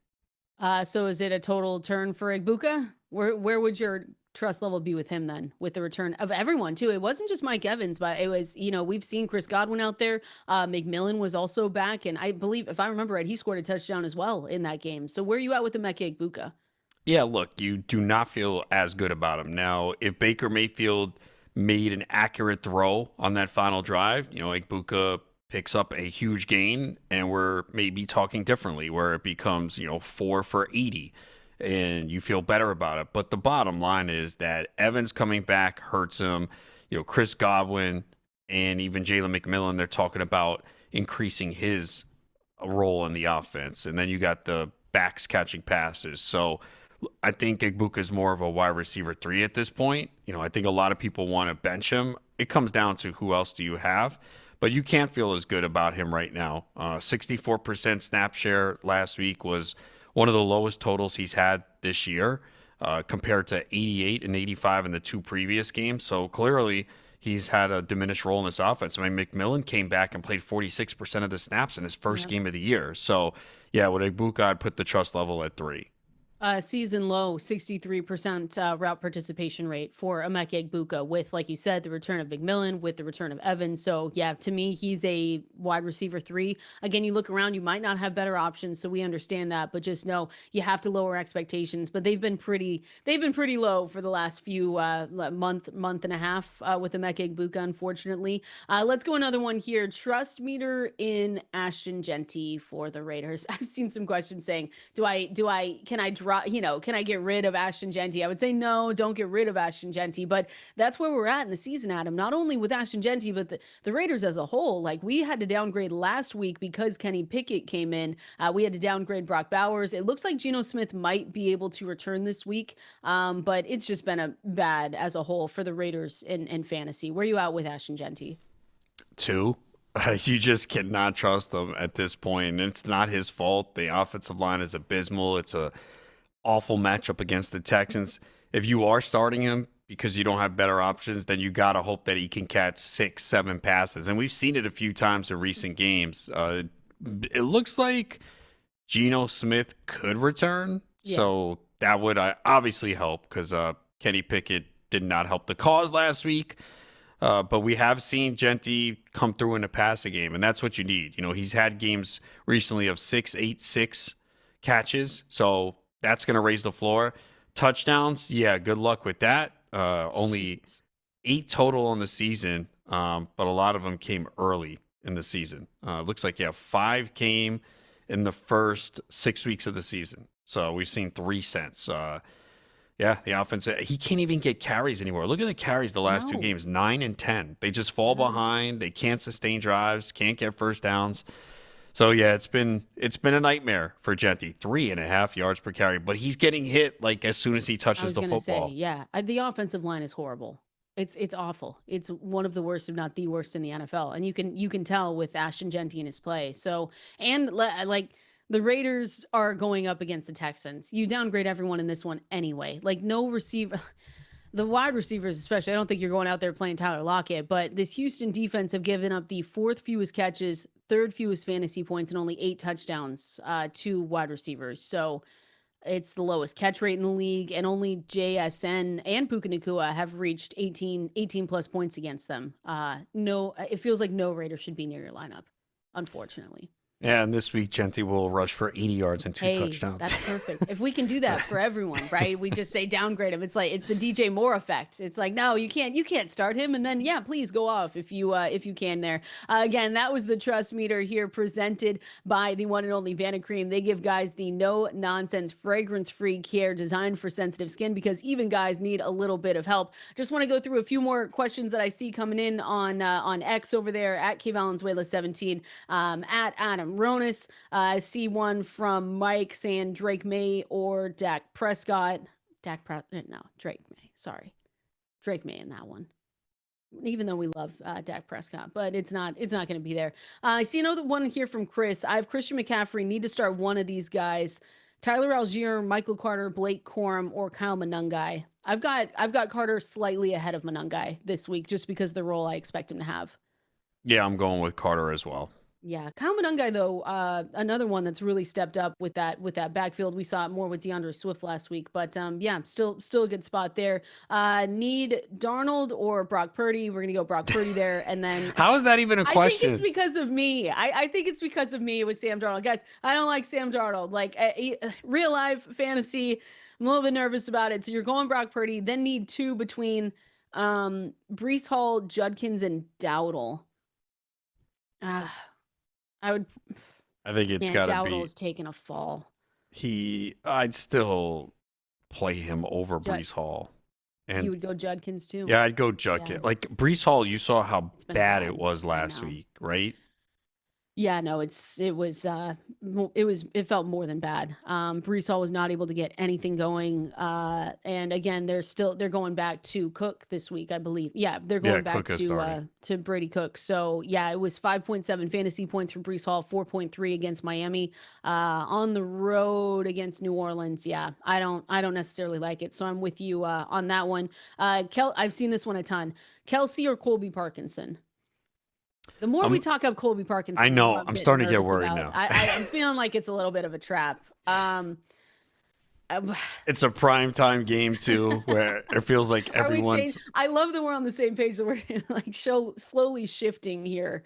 So is it a total turn for Egbuka? Where would your trust level be with him then, with the return of everyone too? It wasn't just Mike Evans, but it was, we've seen Chris Godwin out there. McMillan was also back. And I believe, if I remember right, he scored a touchdown as well in that game. So where are you at with Emeka Egbuka? Yeah, look, you do not feel as good about him. Now, if Baker Mayfield made an accurate throw on that final drive, Egbuka picks up a huge gain, and we're maybe talking differently where it becomes, 4 for 80, and you feel better about it. But the bottom line is that Evans coming back hurts him. Chris Godwin and even Jalen McMillan, they're talking about increasing his role in the offense. And then you got the backs catching passes. So I think Egbuka is more of a wide receiver 3 at this point. I think a lot of people want to bench him. It comes down to who else do you have, but you can't feel as good about him right now. 64% snap share last week was one of the lowest totals he's had this year, compared to 88 and 85 in the 2 previous games. So clearly he's had a diminished role in this offense. I mean, McMillan came back and played 46% of the snaps in his first game of the year. So yeah, with Egbuka, I'd put the trust level at 3. Season low, 63% route participation rate for Emeka Egbuka with, like you said, the return of McMillan, with the return of Evans. So, yeah, to me, he's a wide receiver 3. Again, you look around, you might not have better options, so we understand that, but just know you have to lower expectations. But they've been pretty low for the last few month and a half with Emeka Egbuka, unfortunately. Let's go another one here. Trust meter in Ashton Jeanty for the Raiders. I've seen some questions saying, can I get rid of Ashton Jeanty? I would say no, don't get rid of Ashton Jeanty, but that's where we're at in the season, Adam. Not only with Ashton Jeanty, but the Raiders as a whole. Like, we had to downgrade last week because Kenny Pickett came in. We had to downgrade Brock Bowers. It looks like Geno Smith might be able to return this week, but it's just been a bad as a whole for the Raiders in fantasy. Where are you at with Ashton Jeanty? 2. You just cannot trust him at this point. And it's not his fault. The offensive line is abysmal. It's a awful matchup against the Texans. If you are starting him because you don't have better options, then you got to hope that he can catch 6-7 passes. And we've seen it a few times in recent games. It looks like Geno Smith could return. Yeah. So that would obviously help because Kenny Pickett did not help the cause last week. But we have seen Jeanty come through in the passing game, and that's what you need. He's had games recently of 6, 8, 6 catches. So that's going to raise the floor. Touchdowns, yeah, good luck with that. Only 8 total on the season, but a lot of them came early in the season. Looks like, 5 came in the first 6 weeks of the season. So we've seen 3 cents. The offense, he can't even get carries anymore. Look at the carries the last 2 games, 9 and 10. They just fall behind. They can't sustain drives, can't get first downs. So, it's been a nightmare for Jeanty, 3.5 yards per carry. But he's getting hit as soon as he touches the football. The offensive line is horrible. It's awful. It's one of the worst, if not the worst, in the NFL. And you can tell with Ashton Jeanty in his play. So, and the Raiders are going up against the Texans. You downgrade everyone in this one anyway. No receiver. The wide receivers, especially, I don't think you're going out there playing Tyler Lockett, but this Houston defense have given up the 4th fewest catches, 3rd fewest fantasy points, and only 8 touchdowns to wide receivers. So it's the lowest catch rate in the league, and only JSN and Puka Nacua have reached 18 plus points against them. No, it feels like no Raider should be near your lineup, unfortunately. Yeah, and this week, Jeanty will rush for 80 yards and 2 touchdowns. That's perfect. If we can do that for everyone, right? We just say downgrade him. It's like it's the DJ Moore effect. It's like, no, you can't start him, and then please go off if you can there. Again, that was the trust meter here presented by the one and only Vanicream. They give guys the no nonsense, fragrance free care designed for sensitive skin, because even guys need a little bit of help. Just want to go through a few more questions that I see coming in on X over there at Valenzuela 17, at Adam Ronis. I see one from Mike saying Drake May or Dak Prescott. Drake May. Sorry. Drake May in that one. Even though we love Dak Prescott, but it's not going to be there. I see another one here from Chris. I have Christian McCaffrey. Need to start one of these guys. Tyler Algier, Michael Carter, Blake Corum, or Kyle Monangai. I've got Carter slightly ahead of Monangai this week just because of the role I expect him to have. Yeah, I'm going with Carter as well. Yeah, Kyle Monangai, though, another one that's really stepped up with that backfield. We saw it more with DeAndre Swift last week, but still a good spot there. Need Darnold or Brock Purdy? We're gonna go Brock Purdy there, and then how is that even a question? I think it's because of me. I think it's because of me with Sam Darnold, guys. I don't like Sam Darnold. Like real life fantasy, I'm a little bit nervous about it. So you're going Brock Purdy, then need 2 between Breece Hall, Judkins, and Dowdle. I think it's got to be. Dowdle's taken a fall. I'd still play him over Breece Hall. And you would go Judkins too? Yeah, I'd go Judkins. Yeah. Like Breece Hall, you saw how bad it was last week, right? Yeah, no, it felt more than bad. Breece Hall was not able to get anything going. And again, they're going back to Cook this week, I believe. Yeah, they're going back to Brady Cook. So yeah, it was 5.7 fantasy points for Breece Hall, 4.3 against Miami. On the road against New Orleans. Yeah, I don't necessarily like it. So I'm with you on that one. I've seen this one a ton. Kelsey or Colby Parkinson? The more we talk up Colby Parkinson, I know I'm starting to get worried now. I'm feeling like it's a little bit of a trap. It's a prime time game too, where it feels like everyone's. I love that we're on the same page. That we're like slowly shifting here.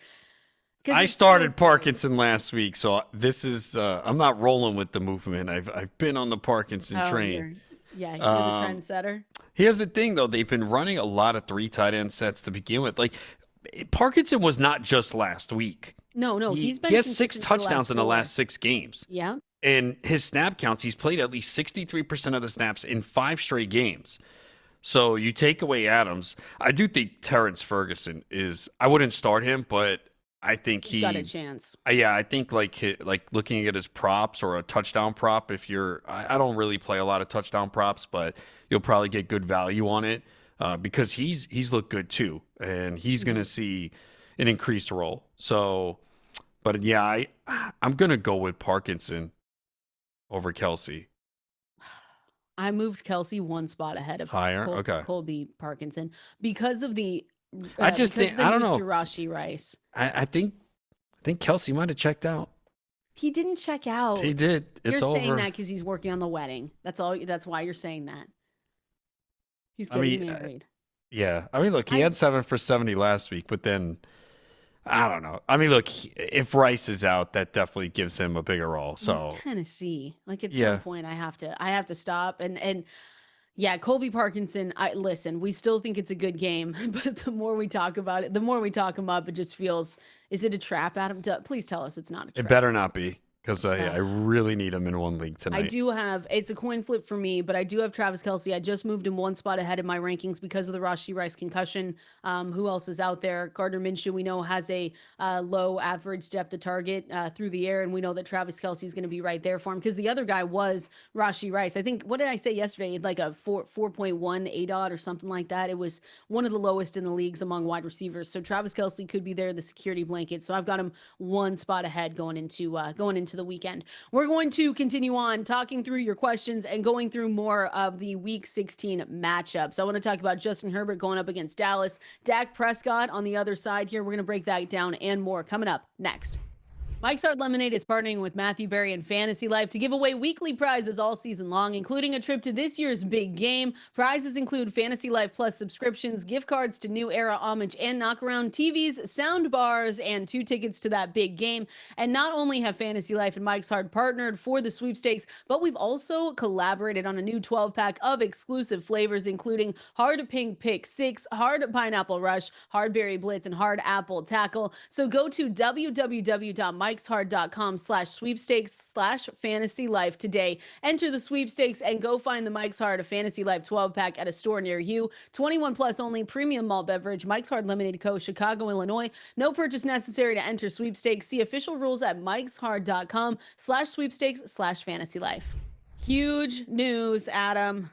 I started Parkinson last week, so this is. I'm not rolling with the movement. I've been on the Parkinson train. You're the trendsetter. Here's the thing, though. They've been running a lot of 3 tight end sets to begin with. Like Parkinson was not just last week. No, he has 6 touchdowns in the last 6 games. Yeah. And his snap counts, he's played at least 63% of the snaps in 5 straight games. So you take away Adams. I do think Terrence Ferguson I wouldn't start him, but I think he's got a chance. Yeah, I think like looking at his props or a touchdown prop, I don't really play a lot of touchdown props, but you'll probably get good value on it. Because he's looked good too, and he's going to see an increased role. So, but yeah, I'm going to go with Parkinson over Kelsey. I moved Kelsey 1 spot ahead of Colby Parkinson because of the. I just think I don't know. Rashee Rice. I think Kelsey might have checked out. He didn't check out. He did. It's You're over. saying that because he's working on the wedding. That's all. That's why you're saying that. He's getting married. Yeah. I mean, look, he had 7 for 70 last week, but then I don't know. I mean, look, if Rice is out, that definitely gives him a bigger role. So it's Tennessee. Like at some point I have to stop. And yeah, Colby Parkinson, listen, we still think it's a good game, but the more we talk about it, the more we talk him up, it just feels, is it a trap, Adam? Please tell us it's not a trap. It better not be. Because I really need him in one league tonight. It's a coin flip for me, but I do have Travis Kelce. I just moved him 1 spot ahead in my rankings because of the Rashee Rice concussion. Who else is out there? Gardner Minshew, we know, has a low average depth of target through the air, and we know that Travis Kelce is going to be right there for him because the other guy was Rashee Rice. I think, what did I say yesterday? Like a 4.1 ADOT or something like that. It was one of the lowest in the leagues among wide receivers. So Travis Kelce could be there, the security blanket. So I've got him 1 spot ahead going into into the weekend. We're going to continue on talking through your questions and going through more of the Week 16 matchups. I want to talk about Justin Herbert going up against Dallas, Dak Prescott on the other side here. We're going to break that down and more coming up next. Mike's Hard Lemonade is partnering with Matthew Berry and Fantasy Life to give away weekly prizes all season long, including a trip to this year's big game. Prizes include Fantasy Life Plus subscriptions, gift cards to New Era Homage and Knockaround, TVs, sound bars, and 2 tickets to that big game. And not only have Fantasy Life and Mike's Hard partnered for the sweepstakes, but we've also collaborated on a new 12-pack of exclusive flavors, including Hard Pink Pick 6, Hard Pineapple Rush, Hard Berry Blitz, and Hard Apple Tackle. So go to www.mikeshard.com/sweepstakes/fantasy life today. Enter the sweepstakes and go find the Mike's Hard Fantasy Life 12-pack at a store near you. 21 plus only, premium malt beverage, Mike's Hard Lemonade Co., Chicago, Illinois. No purchase necessary to enter sweepstakes. See official rules at mikeshard.com/sweepstakes/fantasy life. Huge news, Adam.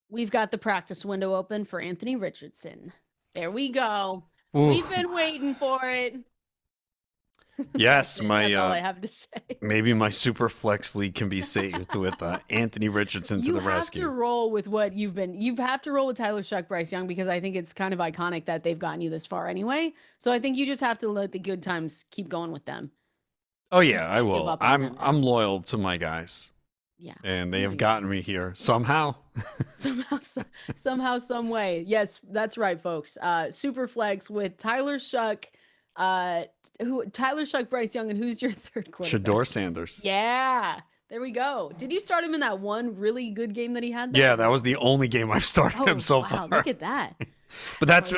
We've got the practice window open for Anthony Richardson. There we go. Ooh. We've been waiting for it. Yes, That's all I have to say. Maybe my super flex league can be saved with Anthony Richardson to the rescue. You have to roll with what you've been. You have to roll with Tyler Shuck, Bryce Young, because I think it's kind of iconic that they've gotten you this far anyway. So I think you just have to let the good times keep going with them. Oh yeah, I will. I'm loyal to my guys. Yeah, and they have gotten me here somehow. somehow, some way. Yes, that's right, folks. Super flex with Tyler Shuck. Tyler Shuck, Bryce Young, and who's your third quarterback? Shedeur Sanders. Yeah, there we go. Did you start him in that one really good game that he had? Yeah, that was the only game I've started him so far. Look at that. But that's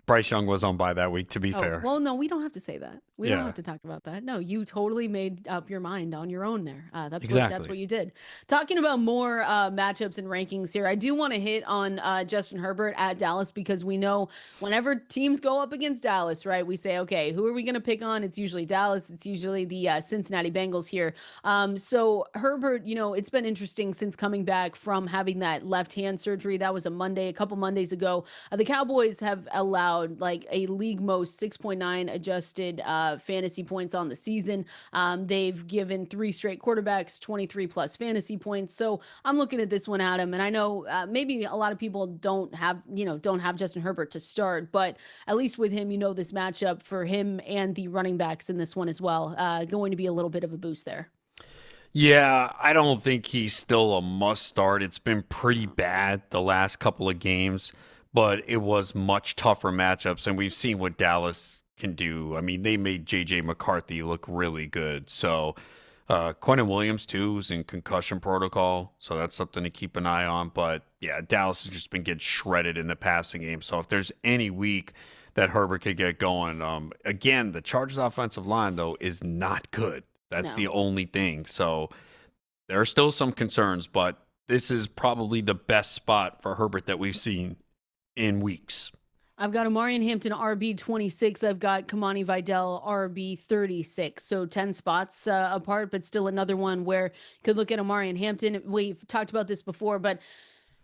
Bryce Young was on bye that week, to be fair. Well, no, we don't have to say that. We don't have to talk about that. No, you totally made up your mind on your own there. That's what you did. Talking about more matchups and rankings here, I do want to hit on Justin Herbert at Dallas, because we know whenever teams go up against Dallas, right, we say, okay, who are we going to pick on? It's usually Dallas. It's usually the Cincinnati Bengals here. So Herbert, it's been interesting since coming back from having that left hand surgery. That was a couple Mondays ago. The Cowboys have allowed like a league most 6.9 adjusted fantasy points on the season. They've given 3 straight quarterbacks 23 plus fantasy points. So I'm looking at this one, Adam, and I know maybe a lot of people don't have Justin Herbert to start, but at least with him, this matchup for him and the running backs in this one as well, going to be a little bit of a boost there. Yeah, I don't think he's still a must start. It's been pretty bad the last couple of games, but it was much tougher matchups, and we've seen what Dallas can do. I mean, they made J.J. McCarthy look really good. So Quentin Williams, too, is in concussion protocol, so that's something to keep an eye on. But, yeah, Dallas has just been getting shredded in the passing game. So if there's any week that Herbert could get going, again, the Chargers' offensive line, though, is not good. That's the only thing. So there are still some concerns, but this is probably the best spot for Herbert that we've seen in weeks. I've got Omarion Hampton RB 26. I've got Kamani Vidal RB 36. So 10 spots apart, but still another one where you could look at Omarion Hampton. We've talked about this before, but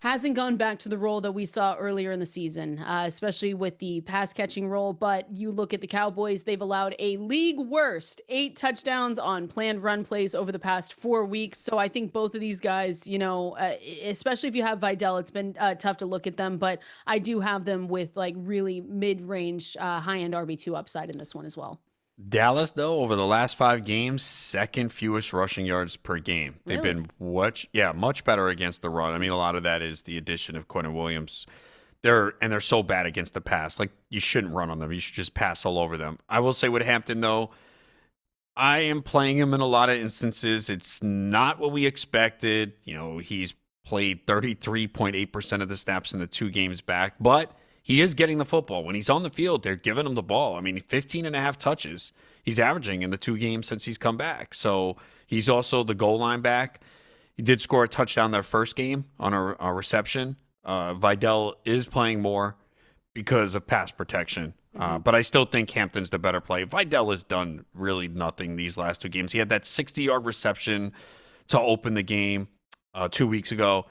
hasn't gone back to the role that we saw earlier in the season, especially with the pass catching role. But you look at the Cowboys, they've allowed a league worst 8 touchdowns on planned run plays over the past 4 weeks. So I think both of these guys, especially if you have Vidal, it's been tough to look at them, but I do have them with like really mid-range, high-end RB2 upside in this one as well. Dallas, though, over the last 5 games, second fewest rushing yards per game. They've been much better against the run. I mean, a lot of that is the addition of Quentin Williams. They're so bad against the pass. Like, you shouldn't run on them. You should just pass all over them. I will say with Hampton, though, I am playing him in a lot of instances. It's not what we expected. He's played 33.8% of the snaps in the 2 games back, but he is getting the football. When he's on the field, they're giving him the ball. I mean, 15 and a half touches he's averaging in the 2 games since he's come back. So he's also the goal line back. He did score a touchdown their first game on a reception. Vidal is playing more because of pass protection. But I still think Hampton's the better play. Vidal has done really nothing these last 2 games. He had that 60-yard reception to open the game 2 weeks ago.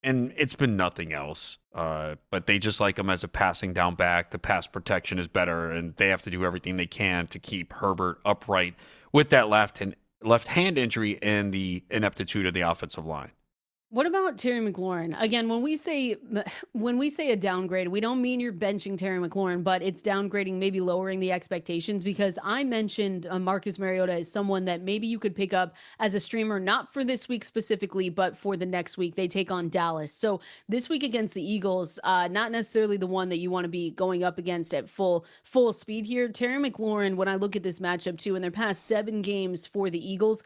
and it's been nothing else. But they just like him as a passing down back. The pass protection is better, and they have to do everything they can to keep Herbert upright with that left hand injury and the ineptitude of the offensive line. What about Terry McLaurin? Again, when we say a downgrade, we don't mean you're benching Terry McLaurin, but it's downgrading, maybe lowering the expectations, because I mentioned Marcus Mariota as someone that maybe you could pick up as a streamer, not for this week specifically, but for the next week. They take on Dallas. So this week against the Eagles, not necessarily the one that you want to be going up against at full speed here. Terry McLaurin, when I look at this matchup too, in their past 7 games for the Eagles,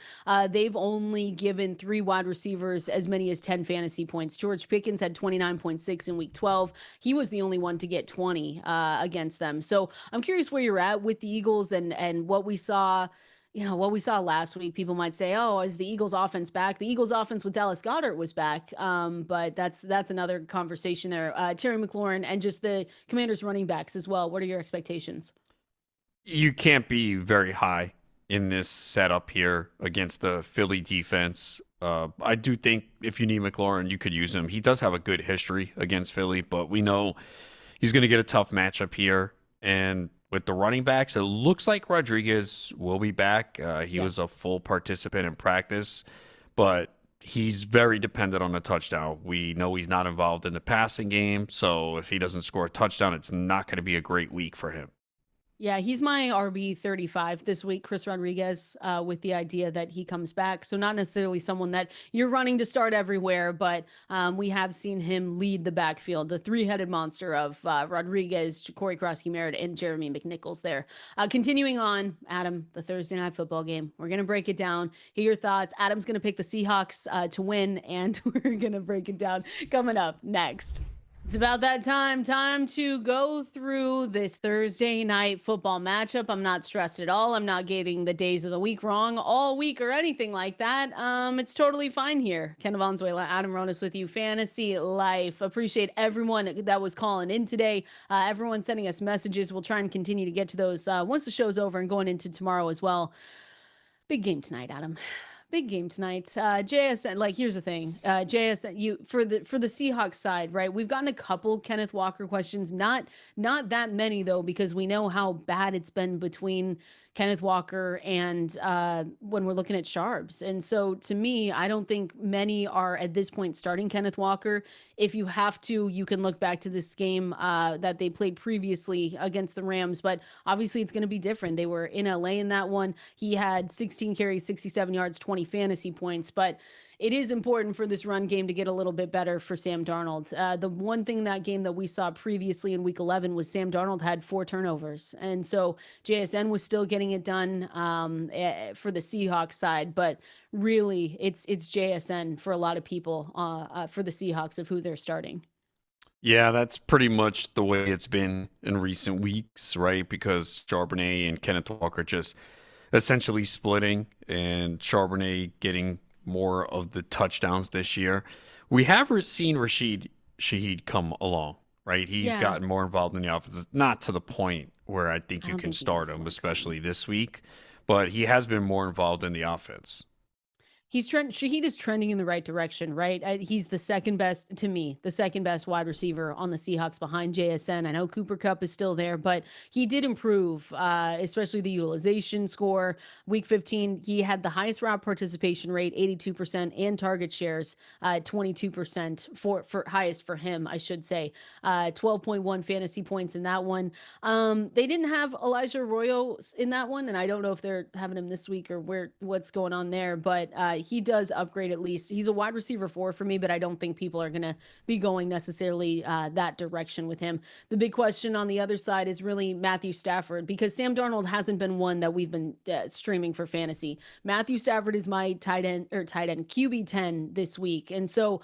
they've only given 3 wide receivers as many as 10 fantasy points. George Pickens had 29.6 in week 12. He was the only one to get 20 against them. So I'm curious where you're at with the Eagles and what we saw. What we saw last week. People might say, oh, is the Eagles offense back? The Eagles offense with Dallas Goedert was back. But that's another conversation there. Terry McLaurin and just the Commanders running backs as well. What are your expectations? You can't be very high in this setup here against the Philly defense. I do think if you need McLaurin, you could use him. He does have a good history against Philly, but we know he's going to get a tough matchup here. And with the running backs, it looks like Rodriguez will be back. He was a full participant in practice, but he's very dependent on a touchdown. We know he's not involved in the passing game, so if he doesn't score a touchdown, it's not going to be a great week for him. Yeah, he's my RB 35 this week, Chris Rodriguez, with the idea that he comes back. So not necessarily someone that you're running to start everywhere, but we have seen him lead the backfield, the 3-headed monster of Rodriguez, Corey Krosky-Merritt, and Jeremy McNichols there. Continuing on, Adam, the Thursday night football game. We're going to break it down. Hear your thoughts. Adam's going to pick the Seahawks to win, and we're going to break it down coming up next. It's about that time to go through this Thursday night football matchup. I'm not stressed at all. I'm not getting the days of the week wrong all week or anything like that. It's totally fine here. Kendall, Valenzuela, Adam Ronis with you. Fantasy Life. Appreciate everyone that was calling in today. Everyone sending us messages. We'll try and continue to get to those once the show's over and going into tomorrow as well. Big game tonight, Adam. Big game tonight. JSN, like, here's the thing. JSN, you for the Seahawks side, right? We've gotten a couple Kenneth Walker questions, not that many though, because we know how bad it's been between Kenneth Walker and when we're looking at Sharps. And so to me, I don't think many are at this point starting Kenneth Walker. If you have to, you can look back to this game that they played previously against the Rams, but obviously it's going to be different. They were in LA in that one. He had 16 carries, 67 yards, 20 fantasy points, but it is important for this run game to get a little bit better for Sam Darnold. The one thing in that game that we saw previously in week 11 was Sam Darnold had 4 turnovers. And so JSN was still getting it done for the Seahawks side, but really it's JSN for a lot of people for the Seahawks of who they're starting. Yeah, that's pretty much the way it's been in recent weeks, right? Because Charbonnet and Kenneth Walker just essentially splitting, and Charbonnet getting more of the touchdowns this year. We have seen Rashid Shaheed come along, right? He's gotten more involved in the offense. Not to the point where I think you can start him, especially this week, but he has been more involved in the offense. Shaheed is trending in the right direction, right? He's the second best wide receiver on the Seahawks behind JSN. I know Cooper Kupp is still there, but he did improve, especially the utilization score. Week 15, he had the highest route participation rate, 82%, and target shares, 22% for highest for him, I should say. 12.1 fantasy points in that one. They didn't have Elijah Arroyo in that one, and I don't know if they're having him this week or what's going on there, but he does upgrade at least. He's a wide receiver 4 for me, but I don't think people are going to be going necessarily that direction with him. The big question on the other side is really Matthew Stafford, because Sam Darnold hasn't been one that we've been streaming for fantasy. Matthew Stafford is my tight end QB 10 this week. And so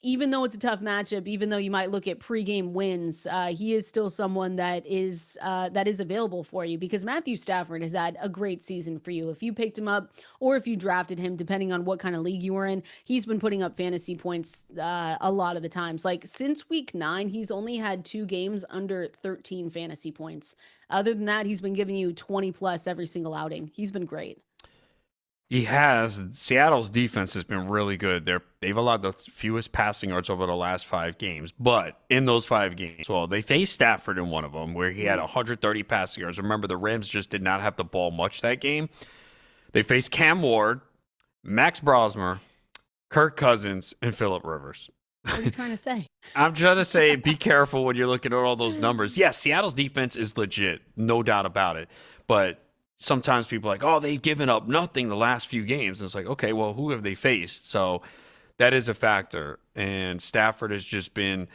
even though it's a tough matchup, even though you might look at pregame wins, he is still someone that is available for you, because Matthew Stafford has had a great season for you. If you picked him up or if you drafted him, depending on what kind of league you were in, he's been putting up fantasy points a lot of the times. Like since week 9, he's only had 2 games under 13 fantasy points. Other than that, he's been giving you 20 plus every single outing. He's been great. He has. Seattle's defense has been really good. They've allowed the fewest passing yards over the last 5 games. But in those 5 games, well, they faced Stafford in one of them where he had 130 passing yards. Remember, the Rams just did not have the ball much that game. They faced Cam Ward, Max Brosmer, Kirk Cousins, and Phillip Rivers. What are you trying to say? I'm trying to say be careful when you're looking at all those numbers. Yes, Seattle's defense is legit, no doubt about it. But sometimes people are like, oh, they've given up nothing the last few games. And it's like, okay, well, who have they faced? So that is a factor. And Stafford has just been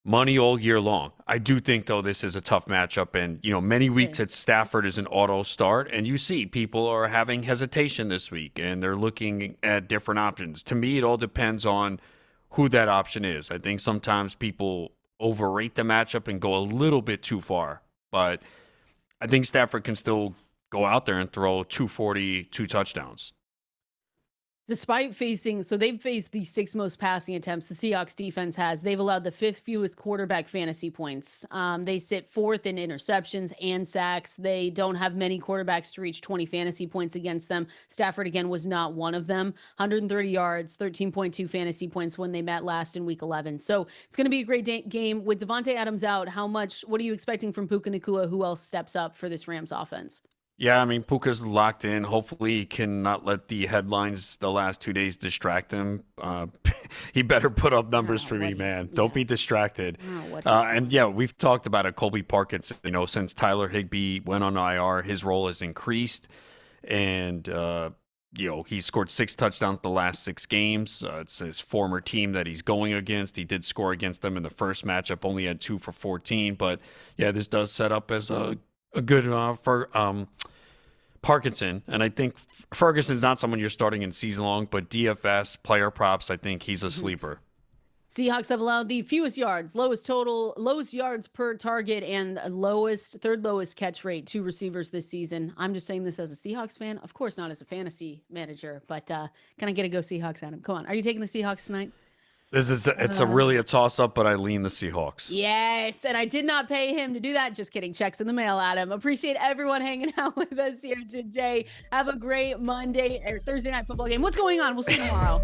money all year long. I do think, though, this is a tough matchup. And, many weeks at Stafford is an auto start. And you see people are having hesitation this week, and they're looking at different options. To me, it all depends on who that option is. I think sometimes people overrate the matchup and go a little bit too far. But I think Stafford can still go out there and throw 240, 2 touchdowns. Despite they've faced the 6th most passing attempts the Seahawks defense has. They've allowed the 5th fewest quarterback fantasy points. They sit 4th in interceptions and sacks. They don't have many quarterbacks to reach 20 fantasy points against them. Stafford, again, was not one of them. 130 yards, 13.2 fantasy points when they met last in week 11. So it's going to be a great game. With Davante Adams out, what are you expecting from Puka Nacua? Who else steps up for this Rams offense? Yeah, I mean, Puka's locked in. Hopefully, he can not let the headlines the last 2 days distract him. He better put up numbers for me, man. Don't be distracted. And yeah, we've talked about it. Colby Parkinson, since Tyler Higbee went on IR, his role has increased. And, he scored 6 touchdowns the last 6 games. It's his former team that he's going against. He did score against them in the first matchup, only had 2 for 14. But yeah, this does set up as a good for Parkinson. And I think Ferguson's not someone you're starting in season long, but DFS player props, I think he's a sleeper. Seahawks have allowed the fewest yards, lowest yards per target, and third lowest catch rate to receivers this season. I'm just saying this as a Seahawks fan, of course not as a fantasy manager, but can I get a go Seahawks, Adam? Come on. Are you taking the Seahawks tonight? It's really a toss-up, but I lean the Seahawks. Yes, and I did not pay him to do that. Just kidding. Checks in the mail, Adam. Appreciate everyone hanging out with us here today. Have a great Monday or Thursday night football game. What's going on? We'll see you tomorrow.